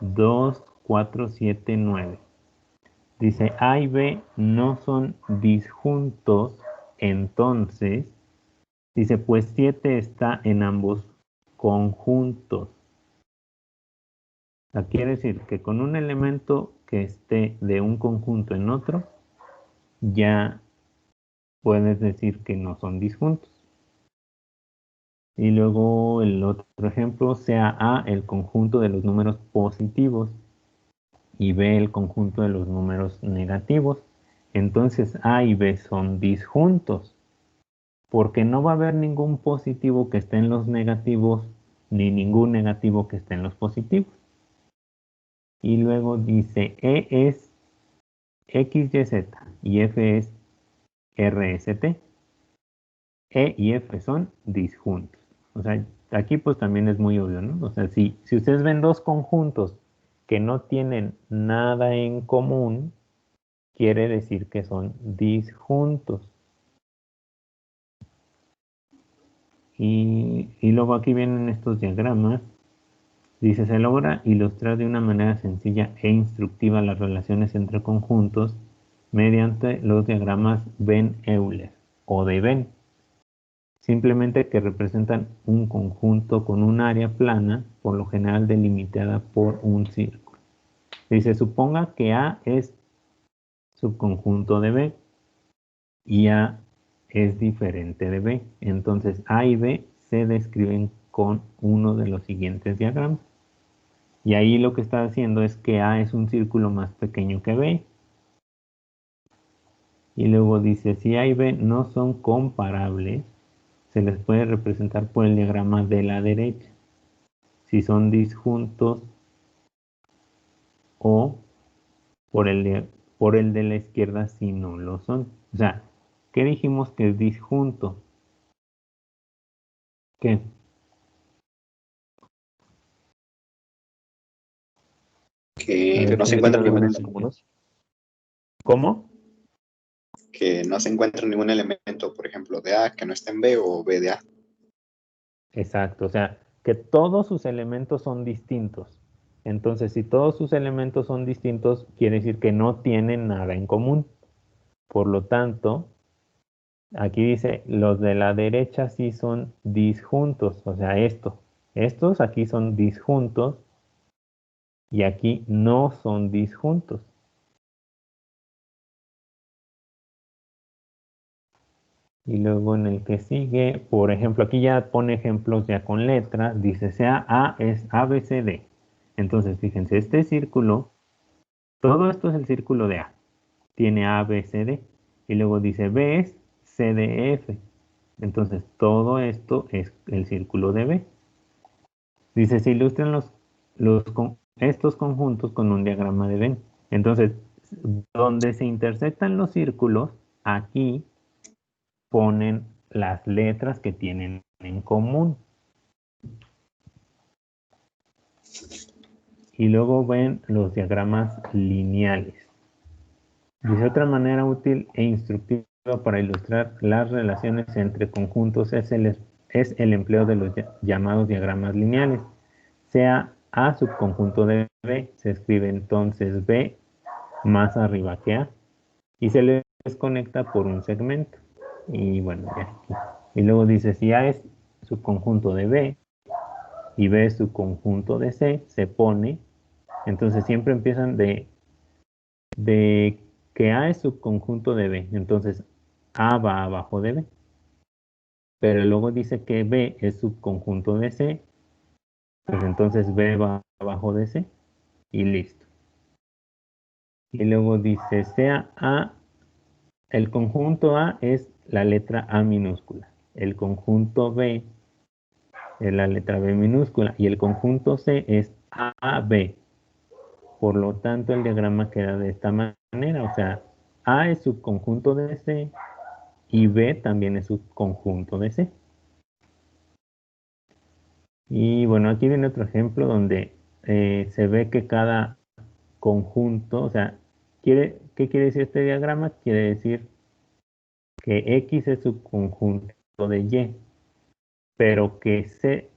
2, 4, 7, 9. Dice, A y B no son disjuntos, entonces, dice, pues 7 está en ambos conjuntos. O sea, quiere decir que con un elemento que esté de un conjunto en otro, ya puedes decir que no son disjuntos. Y luego el otro ejemplo, sea A el conjunto de los números positivos y B el conjunto de los números negativos. Entonces A y B son disjuntos. porque no va a haber ningún positivo que esté en los negativos, ni ningún negativo que esté en los positivos. Y luego dice E es XYZ y F es RST. E y F son disjuntos. O sea, aquí pues también es muy obvio, ¿no? O sea, si ustedes ven dos conjuntos que no tienen nada en común, quiere decir que son disjuntos. Y luego aquí vienen estos diagramas. Dice, se logra ilustrar de una manera sencilla e instructiva las relaciones entre conjuntos mediante los diagramas Venn-Euler o de Venn. Simplemente que representan un conjunto con un área plana, por lo general delimitada por un círculo. Dice, suponga que A es subconjunto de B y A es diferente de B. Entonces A y B se describen con uno de los siguientes diagramas. Y ahí lo que está haciendo es que A es un círculo más pequeño que B. Y luego dice, si A y B no son comparables, se les puede representar por el diagrama de la derecha. Si son disjuntos o por el de la izquierda si no lo son. O sea, ¿qué dijimos que es disjunto? ¿Qué? Que no se encuentran ningún elemento. ¿Cómo? Que no se encuentra ningún elemento, por ejemplo, de A que no esté en B o B de A. Exacto, o sea, que todos sus elementos son distintos. Entonces, si todos sus elementos son distintos, quiere decir que no tienen nada en común. Por lo tanto, aquí dice, los de la derecha sí son disjuntos, o sea, estos aquí son disjuntos y aquí no son disjuntos. Y luego en el que sigue, por ejemplo, aquí ya pone ejemplos ya con letras, dice sea A es ABCD. Entonces, fíjense, este círculo, todo esto es el círculo de A, tiene ABCD. Y luego dice B es CDF. Entonces, todo esto es el círculo de B. Dice, se ilustran estos conjuntos con un diagrama de Venn. Entonces, donde se intersectan los círculos, aquí ponen las letras que tienen en común. Y luego ven los diagramas lineales. Dice, otra manera útil e instructiva para ilustrar las relaciones entre conjuntos es el empleo de los llamados diagramas lineales. Sea A subconjunto de B, se escribe entonces B más arriba que A y se les conecta por un segmento. Y bueno, ya aquí. Y luego dice, si A es subconjunto de B y B es subconjunto de C, se pone, entonces siempre empiezan de que A es subconjunto de B, entonces A va abajo de B. Pero luego dice que B es subconjunto de C, pues entonces B va abajo de C y listo. Y luego dice, sea A, el conjunto A es la letra A minúscula, el conjunto B es la letra B minúscula y el conjunto C es AB. Por lo tanto, el diagrama queda de esta manera, o sea, A es subconjunto de C y B también es subconjunto de C. Y bueno, aquí viene otro ejemplo donde se ve que cada conjunto, o sea, ¿qué quiere decir este diagrama? Quiere decir que X es subconjunto de Y, pero que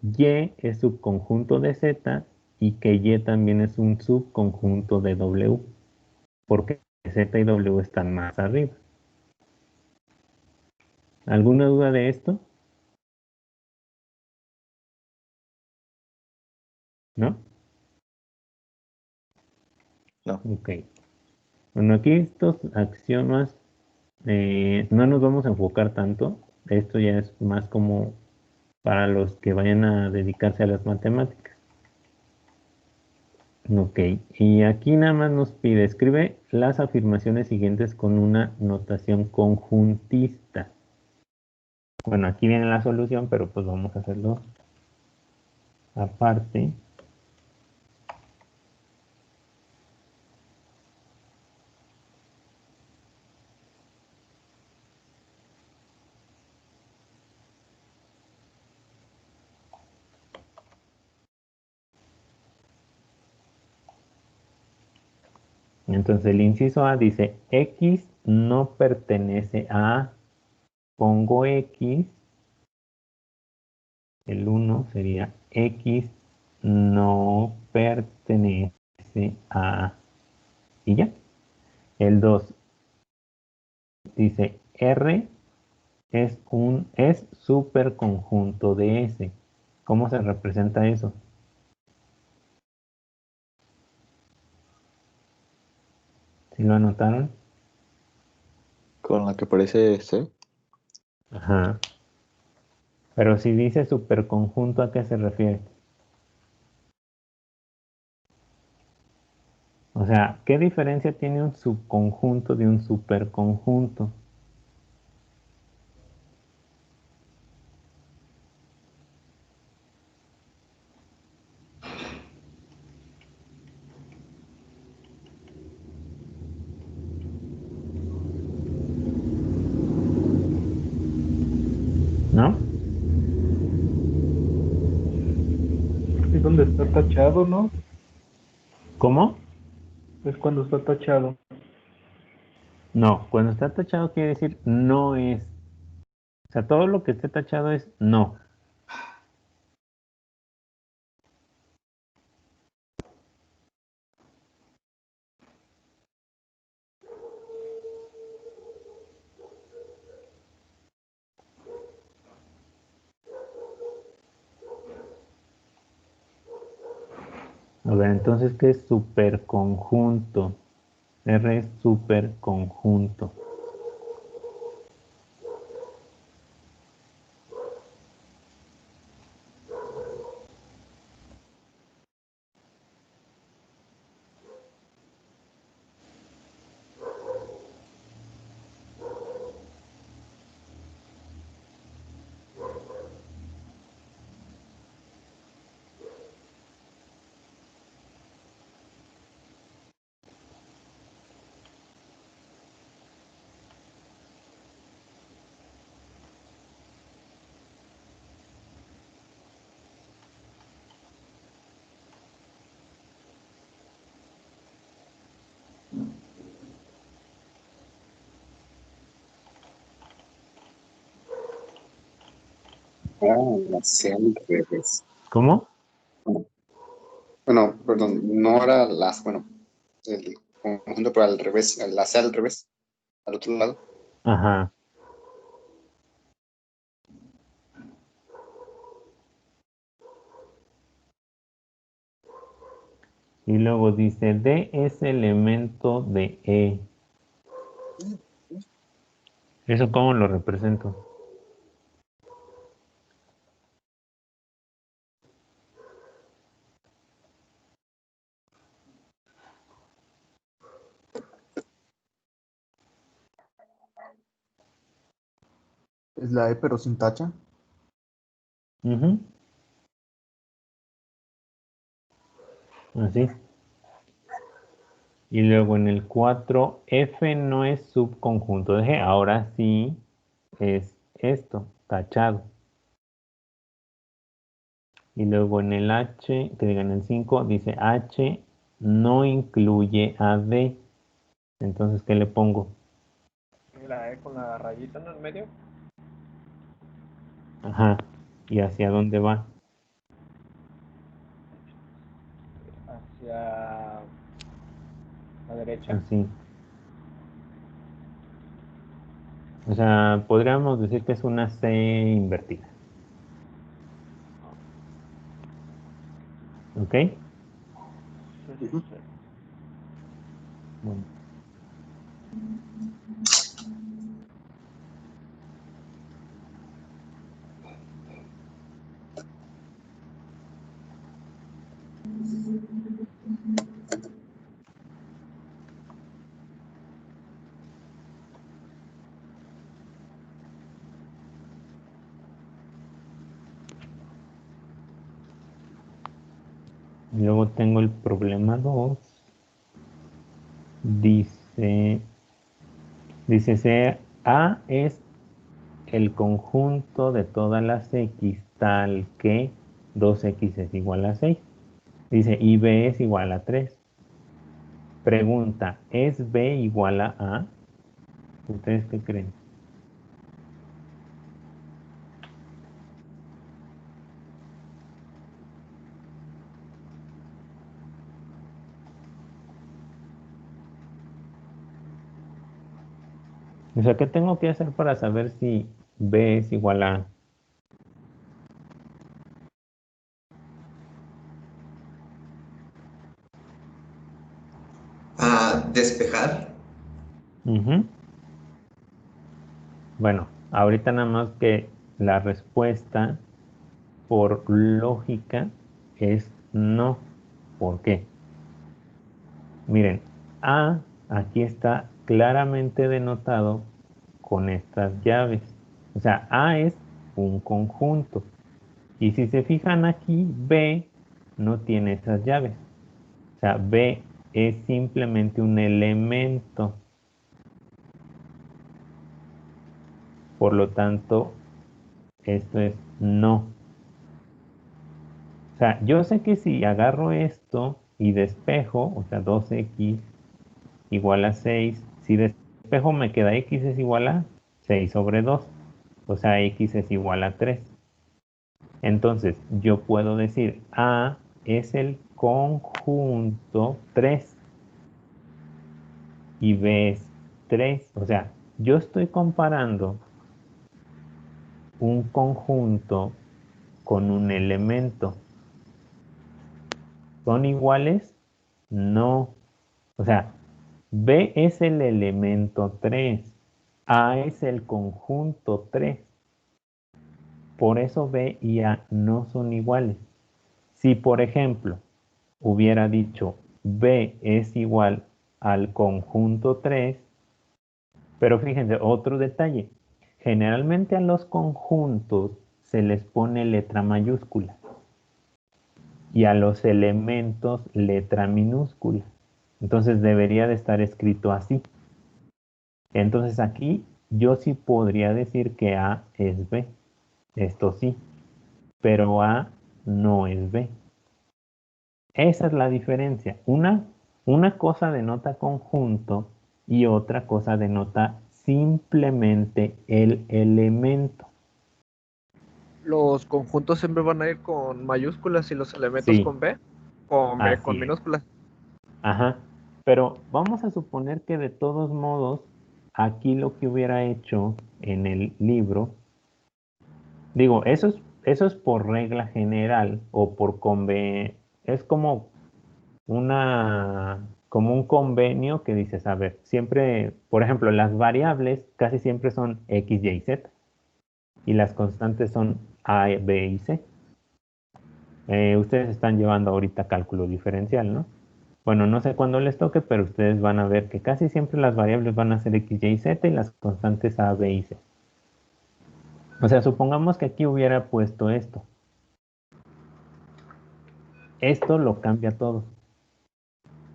Y es subconjunto de Z y que Y también es un subconjunto de W, porque Z y W están más arriba. ¿Alguna duda de esto? ¿No? No. Ok. Bueno, aquí estos axiomas no nos vamos a enfocar tanto. Esto ya es más como para los que vayan a dedicarse a las matemáticas. Ok, y aquí nada más nos pide, escribe las afirmaciones siguientes con una notación conjuntista. Bueno, aquí viene la solución, pero pues vamos a hacerlo aparte. Entonces el inciso A dice, X no pertenece a, pongo X, el 1 sería X no pertenece a, y ya. El 2 dice, R es superconjunto de S. ¿Cómo se representa eso? ¿Sí lo anotaron? Con la que parece C. Ajá. Pero si dice superconjunto, ¿a qué se refiere? O sea, ¿qué diferencia tiene un subconjunto de un superconjunto? ¿No? Es donde está tachado, ¿no? ¿Cómo? Es cuando está tachado. No, cuando está tachado quiere decir no es. O sea, todo lo que esté tachado es no. A ver, entonces, ¿qué es superconjunto? R es superconjunto. La C al revés. ¿Cómo? Bueno, perdón, no era las, bueno, el conjunto, pero al revés, la C al revés, al otro lado. Ajá. Y luego dice D es elemento de E. ¿Eso cómo lo represento? Es la E pero sin tacha. Ujú. Así. Y luego en el 4, F no es subconjunto de G. Ahora sí es esto, tachado. Y luego en el H, que diga en el 5, dice H no incluye a D. Entonces, ¿qué le pongo? La E con la rayita en el medio. Ajá. ¿Y hacia dónde va? Hacia la derecha. Así. O sea, podríamos decir que es una C invertida. ¿Ok? Bueno. Luego tengo el problema 2. Dice A es el conjunto de todas las X tal que 2X es igual a 6. Dice, y B es igual a 3. Pregunta, ¿es B igual a A? ¿Ustedes qué creen? O sea, ¿qué tengo que hacer para saber si B es igual a A? A despejar. Ujú. Bueno, ahorita nada más que la respuesta por lógica es no. ¿Por qué? Miren, A aquí está claramente denotado con estas llaves. O sea, A es un conjunto. Y si se fijan aquí, B no tiene esas llaves. O sea, B es simplemente un elemento. Por lo tanto, esto es no. O sea, yo sé que si agarro esto y despejo, o sea, 2x igual a 6, si despejo me queda x es igual a 6 sobre 2, o sea, x es igual a 3. Entonces, yo puedo decir A es el conjunto 3 y B es 3. O sea, yo estoy comparando un conjunto con un elemento. ¿Son iguales? No. O sea, B es el elemento 3. A es el conjunto 3. Por eso B y A no son iguales. Si, por ejemplo, hubiera dicho B es igual al conjunto 3, pero fíjense, otro detalle. Generalmente a los conjuntos se les pone letra mayúscula y a los elementos letra minúscula. Entonces debería de estar escrito así. Entonces aquí yo sí podría decir que A es B. Esto sí, pero A no es B. Esa es la diferencia. Una cosa denota conjunto y otra cosa denota simplemente el elemento. Los conjuntos siempre van a ir con mayúsculas y los elementos Sí, con B, con B con así es. minúsculas. Ajá. Pero vamos a suponer que de todos modos, aquí lo que hubiera hecho en el libro, digo, eso es por regla general o por es como un convenio que dices, a ver, siempre, por ejemplo, las variables casi siempre son X, Y y Z y las constantes son A, B y C. Ustedes están llevando ahorita cálculo diferencial, ¿no? Bueno, no sé cuándo les toque, pero ustedes van a ver que casi siempre las variables van a ser X, Y y Z y las constantes A, B y C. O sea, supongamos que aquí hubiera puesto esto. Esto lo cambia todo.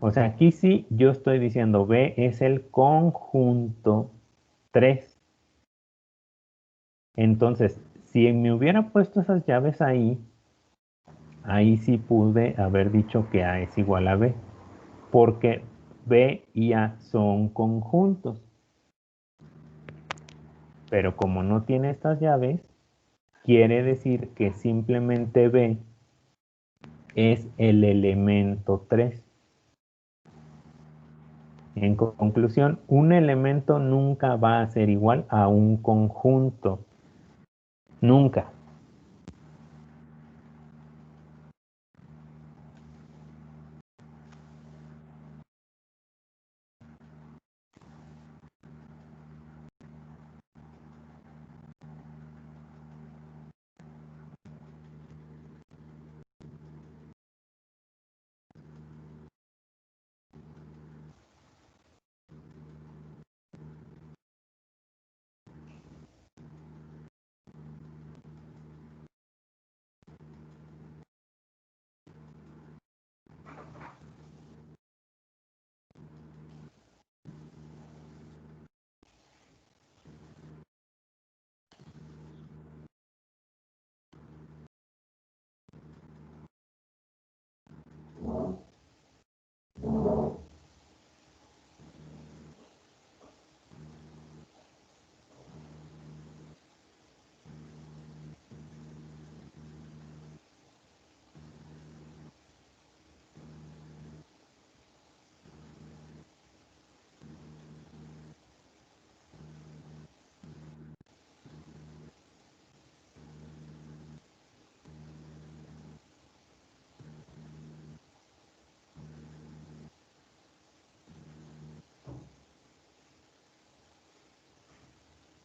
O sea, aquí sí yo estoy diciendo B es el conjunto 3. Entonces, si me hubiera puesto esas llaves ahí, ahí sí pude haber dicho que A es igual a B, porque B y A son conjuntos. Pero como no tiene estas llaves, quiere decir que simplemente B es el elemento 3. En conclusión, un elemento nunca va a ser igual a un conjunto. Nunca.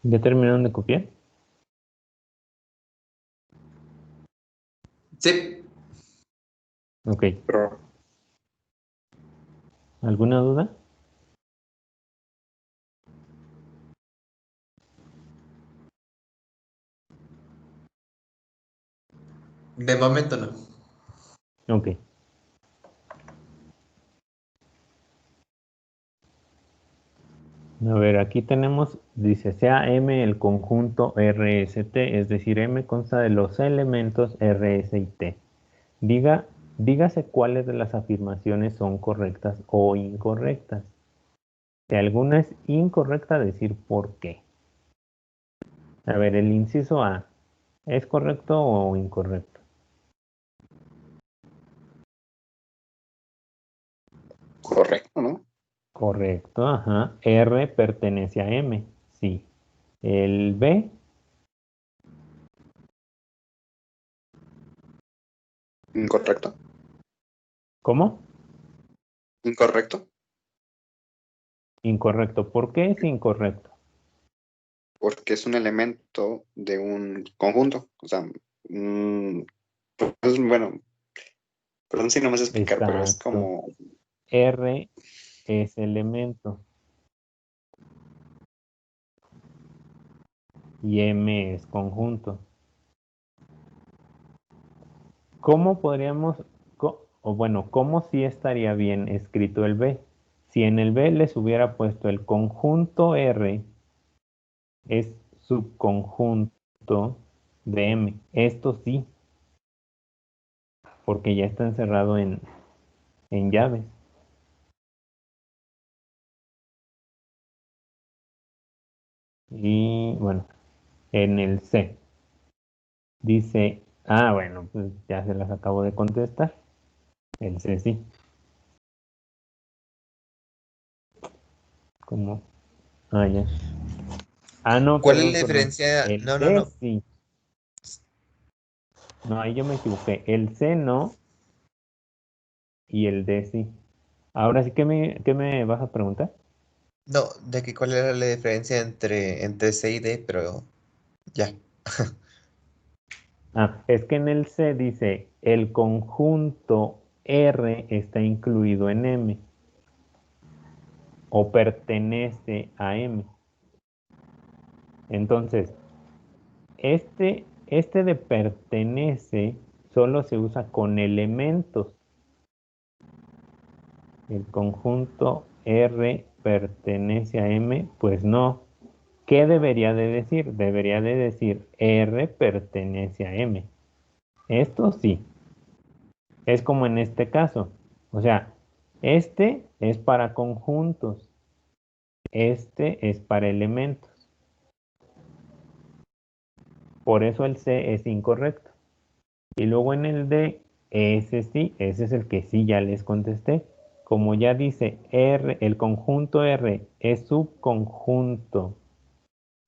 ¿Ya terminaron de copiar? Sí. Ok. Pero ¿Alguna duda? De momento no. Ok. A ver, aquí tenemos, dice, sea M el conjunto RST, es decir, M consta de los elementos RS y T. Dígase cuáles de las afirmaciones son correctas o incorrectas. Si alguna es incorrecta, decir por qué. A ver, el inciso A, ¿es correcto o incorrecto? correcto, ¿no? Correcto, ajá. R pertenece a M, sí. El B, Incorrecto. ¿cómo? Incorrecto. Incorrecto. ¿Por qué es incorrecto? Porque es un elemento de un conjunto. O sea, pues, bueno, perdón si no me sé explicar, pero es Exacto. como R es elemento y M es conjunto. ¿Cómo podríamos, o bueno, cómo sí estaría bien escrito el B? Si en el B les hubiera puesto el conjunto R es subconjunto de M. Esto sí, porque ya está encerrado en llaves. Y bueno, en el C dice, bueno, pues ya se las acabo de contestar. El C sí. ¿Cómo? Ya. No, ¿Cuál es perdón, la perdón. diferencia? El No, no, D no. sí. No, ahí yo me equivoqué. El C no y el D sí. Ahora sí, ¿qué me vas a preguntar? No, de que cuál era la diferencia entre C y D, pero ya. Es que en el C dice, el conjunto R está incluido en M o pertenece a M. Entonces, este de pertenece solo se usa con elementos. El conjunto R pertenece a M, pues no. ¿Qué debería de decir? Debería de decir R pertenece a M. Esto sí. Es como en este caso. O sea, este es para conjuntos. Este es para elementos. Por eso el C es incorrecto. Y luego en el D, ese sí, ese es el que sí ya les contesté. Como ya dice R, el conjunto R es subconjunto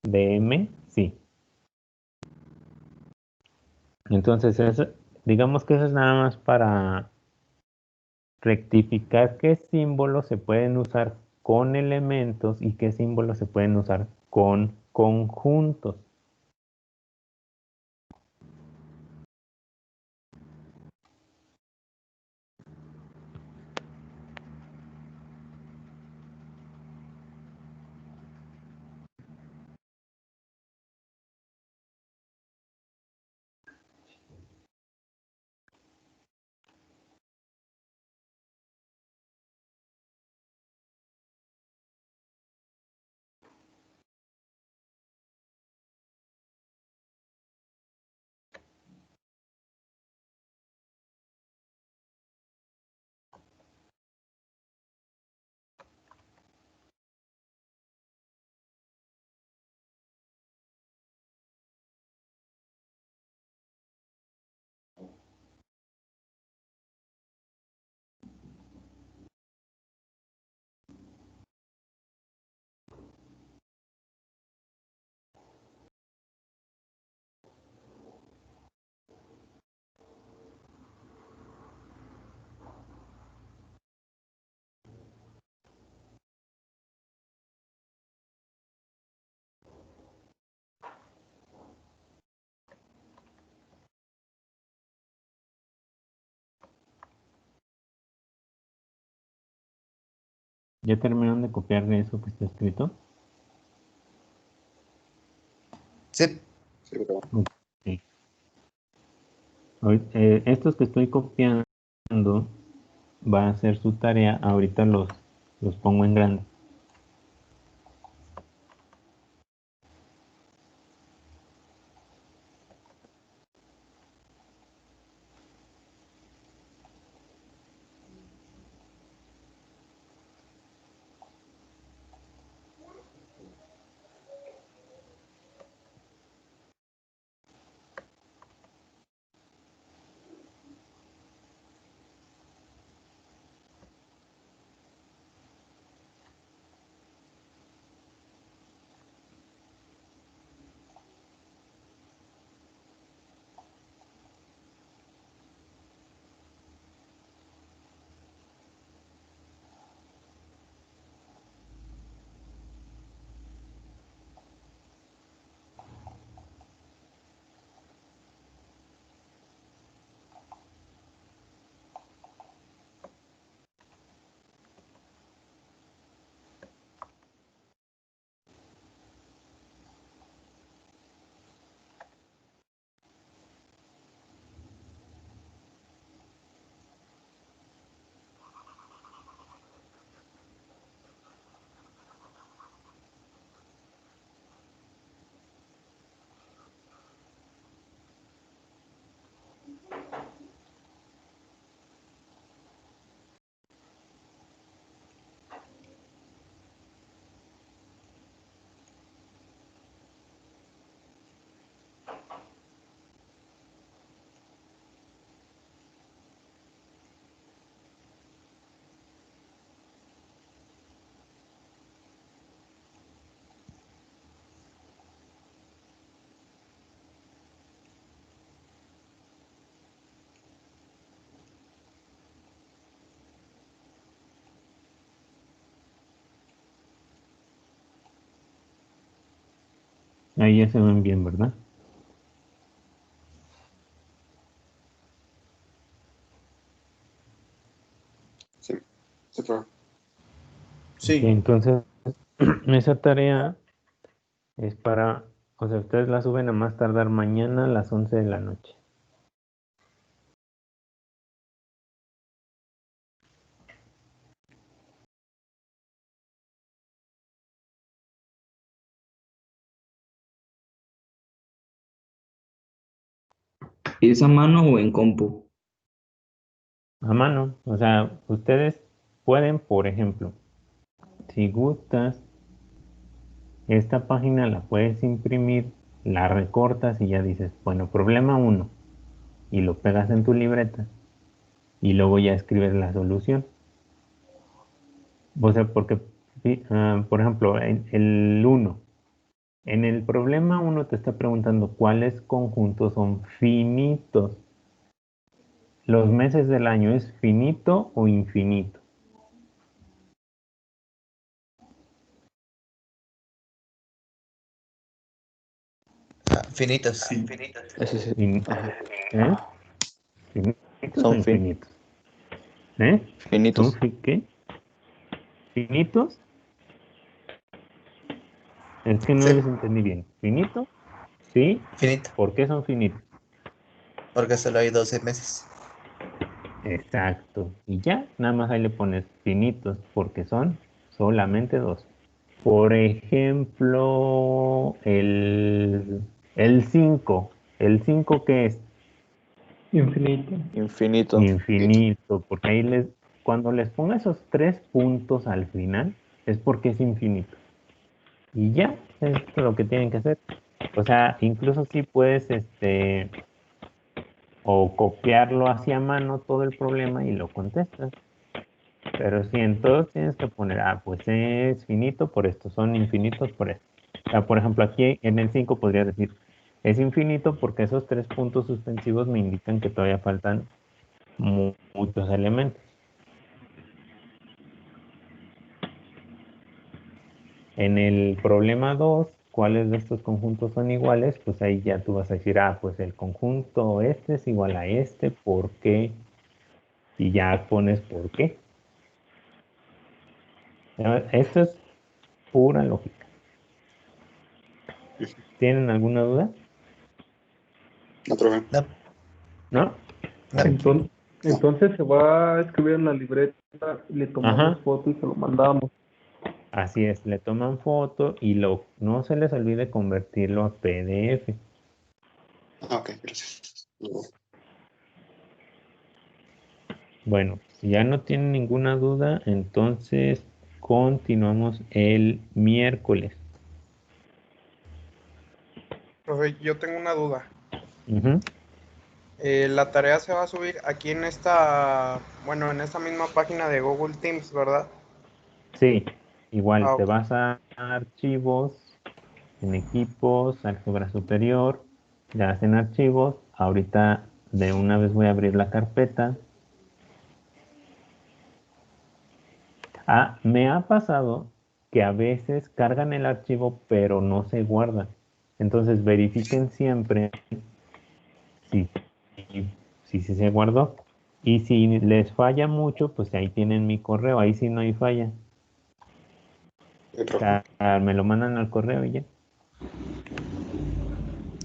de M, sí. Entonces, digamos que eso es nada más para rectificar qué símbolos se pueden usar con elementos y qué símbolos se pueden usar con conjuntos. ¿Ya terminaron de copiar eso que está escrito? Sí. Sí, pero Ok. Estos que estoy copiando va a ser su tarea. Ahorita los pongo en grande. Ahí ya se ven bien, ¿verdad? sí, sí, pero Sí. Ok, entonces, esa tarea es para, o sea, ustedes la suben a más tardar mañana a las 11 de la noche. ¿Es a mano o en compu? A mano, o sea, ustedes pueden, por ejemplo, si gustas, esta página la puedes imprimir, la recortas y ya dices, bueno, problema 1, y lo pegas en tu libreta, y luego ya escribes la solución. O sea, porque, sí, por ejemplo, el 1, en el problema 1 te está preguntando cuáles conjuntos son finitos. ¿Los meses del año es finito o infinito? Finitos. Sí. Ese sí. Ajá. ¿Eh? ¿Finitos o Son infinitos? ¿Eh? ¿Son finitos. qué? ¿Finitos? Es que no Sí. les entendí bien. ¿Finito? Sí. Finito. ¿Por qué son finitos? Porque solo hay 12 meses. Exacto. Y ya, nada más ahí le pones finitos, porque son solamente 2. Por ejemplo, el 5. ¿El 5 qué es? Infinito. Infinito. Infinito, porque ahí cuando les ponga esos 3 puntos al final, es porque es infinito. Y ya, es lo que tienen que hacer. O sea, incluso si puedes, o copiarlo hacia mano todo el problema y lo contestas. Pero si en todos tienes que poner, pues es finito por esto, son infinitos por esto. O sea, por ejemplo, aquí en el 5 podría decir, es infinito porque esos 3 puntos suspensivos me indican que todavía faltan muchos elementos. En el problema 2, ¿cuáles de estos conjuntos son iguales? Pues ahí ya tú vas a decir, pues el conjunto este es igual a este, ¿por qué? Y ya pones por qué. Esto es pura lógica. ¿Tienen alguna duda? No, profe. ¿No? Entonces se va a escribir en la libreta, le tomamos Ajá. foto y se lo mandamos. Así es, le toman foto y no se les olvide convertirlo a PDF. Ok, gracias. Bueno, si ya no tienen ninguna duda, entonces continuamos el miércoles. Profe, yo tengo una duda. Ujú. La tarea se va a subir aquí en esta misma página de Google Teams, ¿verdad? Sí, igual te Ok. vas a archivos, en equipos, álgebra superior, le das en archivos. Ahorita de una vez voy a abrir la carpeta. Me ha pasado que a veces cargan el archivo pero no se guarda. Entonces verifiquen siempre si, si se guardó. Y si les falla mucho, pues ahí tienen mi correo, ahí sí no hay falla. Me lo mandan al correo y ya.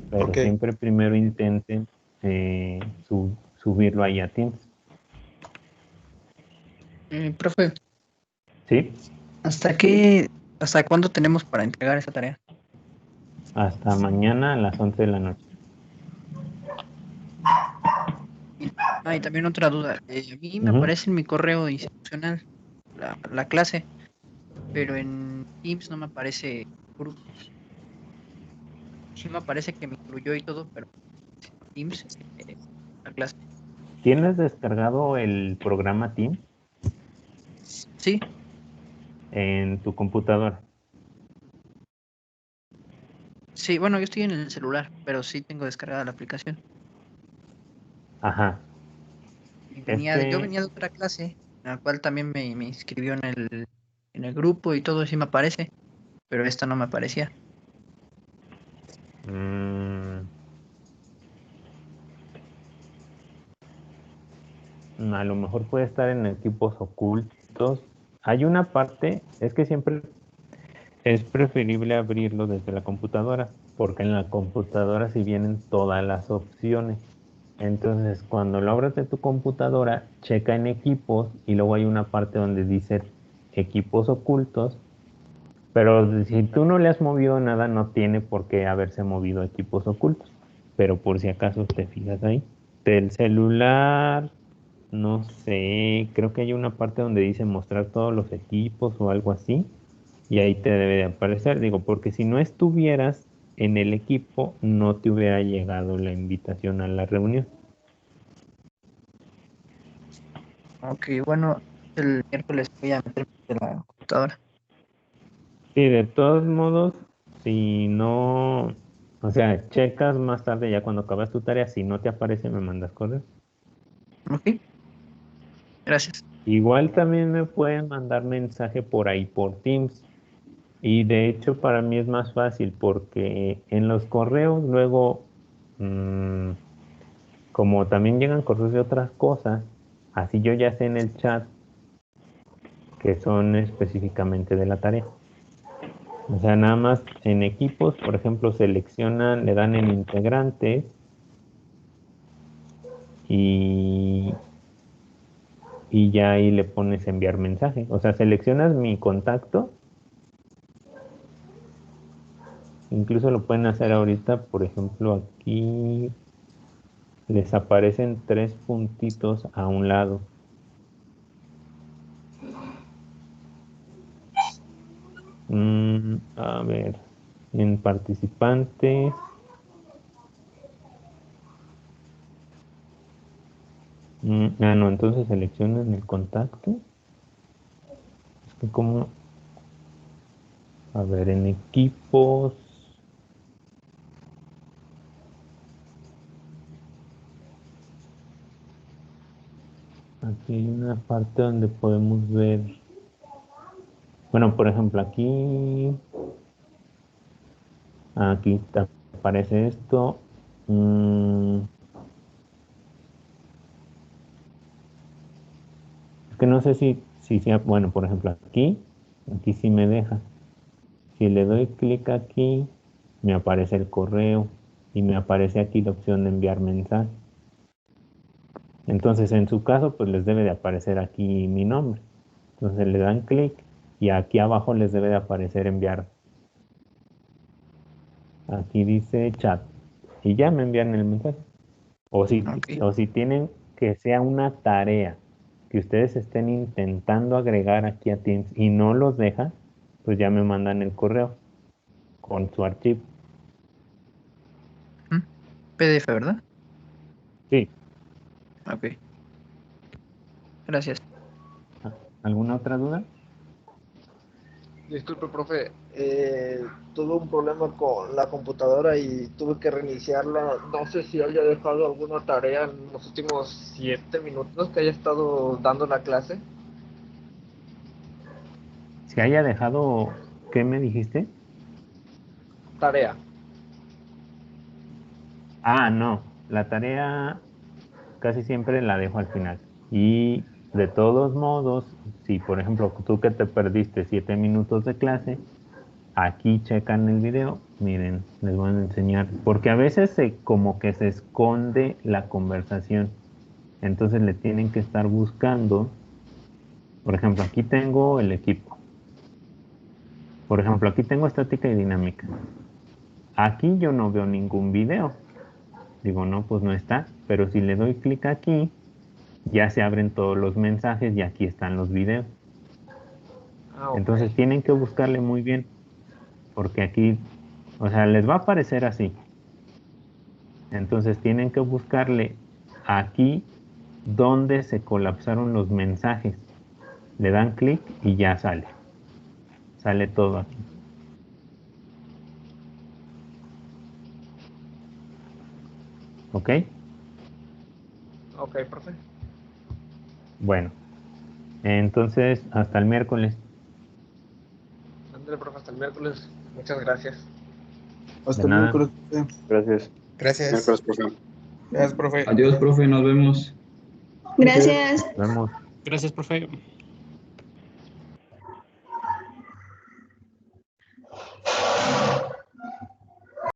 Pero Ok. siempre primero intenten subirlo ahí a Teams. Profe, ¿Sí? ¿hasta cuándo tenemos para entregar esa tarea? Hasta mañana a las 11 de la noche. Y también otra duda. A mí me Ujú. aparece en mi correo institucional la clase, pero en Teams no me aparece grupos. Sí me aparece que me incluyó y todo, pero Teams, la clase. ¿Tienes descargado el programa Teams Sí, en tu computadora? sí, bueno, yo estoy en el celular, pero sí tengo descargada la aplicación. Ajá. Yo Es que venía de otra clase, en la cual también me inscribió en el grupo y todo, sí me aparece, pero esta no me aparecía. A lo mejor puede estar en equipos ocultos. Hay una parte, es que siempre es preferible abrirlo desde la computadora, porque en la computadora sí vienen todas las opciones. Entonces, cuando lo abres de tu computadora, checa en equipos y luego hay una parte donde dice equipos ocultos, pero si tú no le has movido nada, no tiene por qué haberse movido equipos ocultos. Pero por si acaso te fijas ahí. Del celular, no sé, creo que hay una parte donde dice mostrar todos los equipos o algo así. Y ahí te debe de aparecer, digo, porque si no estuvieras en el equipo, no te hubiera llegado la invitación a la reunión. Ok, bueno, el miércoles voy a meterme en la computadora. Sí, de todos modos, si no, o sea, checas más tarde ya cuando acabas tu tarea, si no te aparece, me mandas correo. Ok, gracias. Igual también me pueden mandar mensaje por ahí por Teams. Y de hecho para mí es más fácil porque en los correos luego, como también llegan correos de otras cosas, así yo ya sé en el chat que son específicamente de la tarea. O sea, nada más en equipos, por ejemplo, seleccionan, le dan en integrantes y, y ya ahí le pones enviar mensaje. O sea, seleccionas mi contacto. Incluso lo pueden hacer ahorita, por ejemplo, aquí les aparecen 3 puntitos a un lado. A ver, en participantes. No, entonces seleccionan el contacto. Es que como, a ver, en equipos. Aquí hay una parte donde podemos ver. Bueno, por ejemplo, aquí te aparece esto. Es que no sé si sea, bueno, por ejemplo, aquí Aquí sí me deja. Si le doy clic aquí, me aparece el correo y me aparece aquí la opción de enviar mensaje. Entonces, en su caso, pues les debe de aparecer aquí mi nombre. Entonces le dan clic y aquí abajo les debe de aparecer enviar. Aquí dice chat y ya me envían el mensaje. O si tienen que sea una tarea que ustedes estén intentando agregar aquí a Teams y no los deja, pues ya me mandan el correo con su archivo. PDF, ¿verdad? Sí. Ok. Gracias. ¿Alguna otra duda? Disculpe, profe, tuve un problema con la computadora y tuve que reiniciarla. No sé si haya dejado alguna tarea en los últimos 7 minutos que haya estado dando la clase. Si haya dejado, ¿qué me dijiste? Tarea. Ah, no, la tarea casi siempre la dejo al final. Y de todos modos, si por ejemplo tú que te perdiste 7 minutos de clase, aquí checan el video, miren, les voy a enseñar, porque a veces como que se esconde la conversación, entonces le tienen que estar buscando. Por ejemplo, aquí tengo el equipo. Por ejemplo, aquí tengo estática y dinámica. Aquí yo no veo ningún video. Digo, no, pues no está. Pero si le doy clic aquí, ya se abren todos los mensajes y aquí están los videos. Entonces tienen que buscarle muy bien. Porque aquí, o sea, les va a aparecer así. Entonces tienen que buscarle aquí donde se colapsaron los mensajes. Le dan clic y ya sale. Sale todo aquí. ¿Ok? Ok, profe. Bueno, entonces hasta el miércoles. Ándale, profe, hasta el miércoles. Muchas gracias. Hasta De el nada. miércoles. Gracias. Gracias. Miércoles, profe. Gracias, profe. Adiós, profe, nos vemos. Gracias. Nos vemos. Gracias, profe.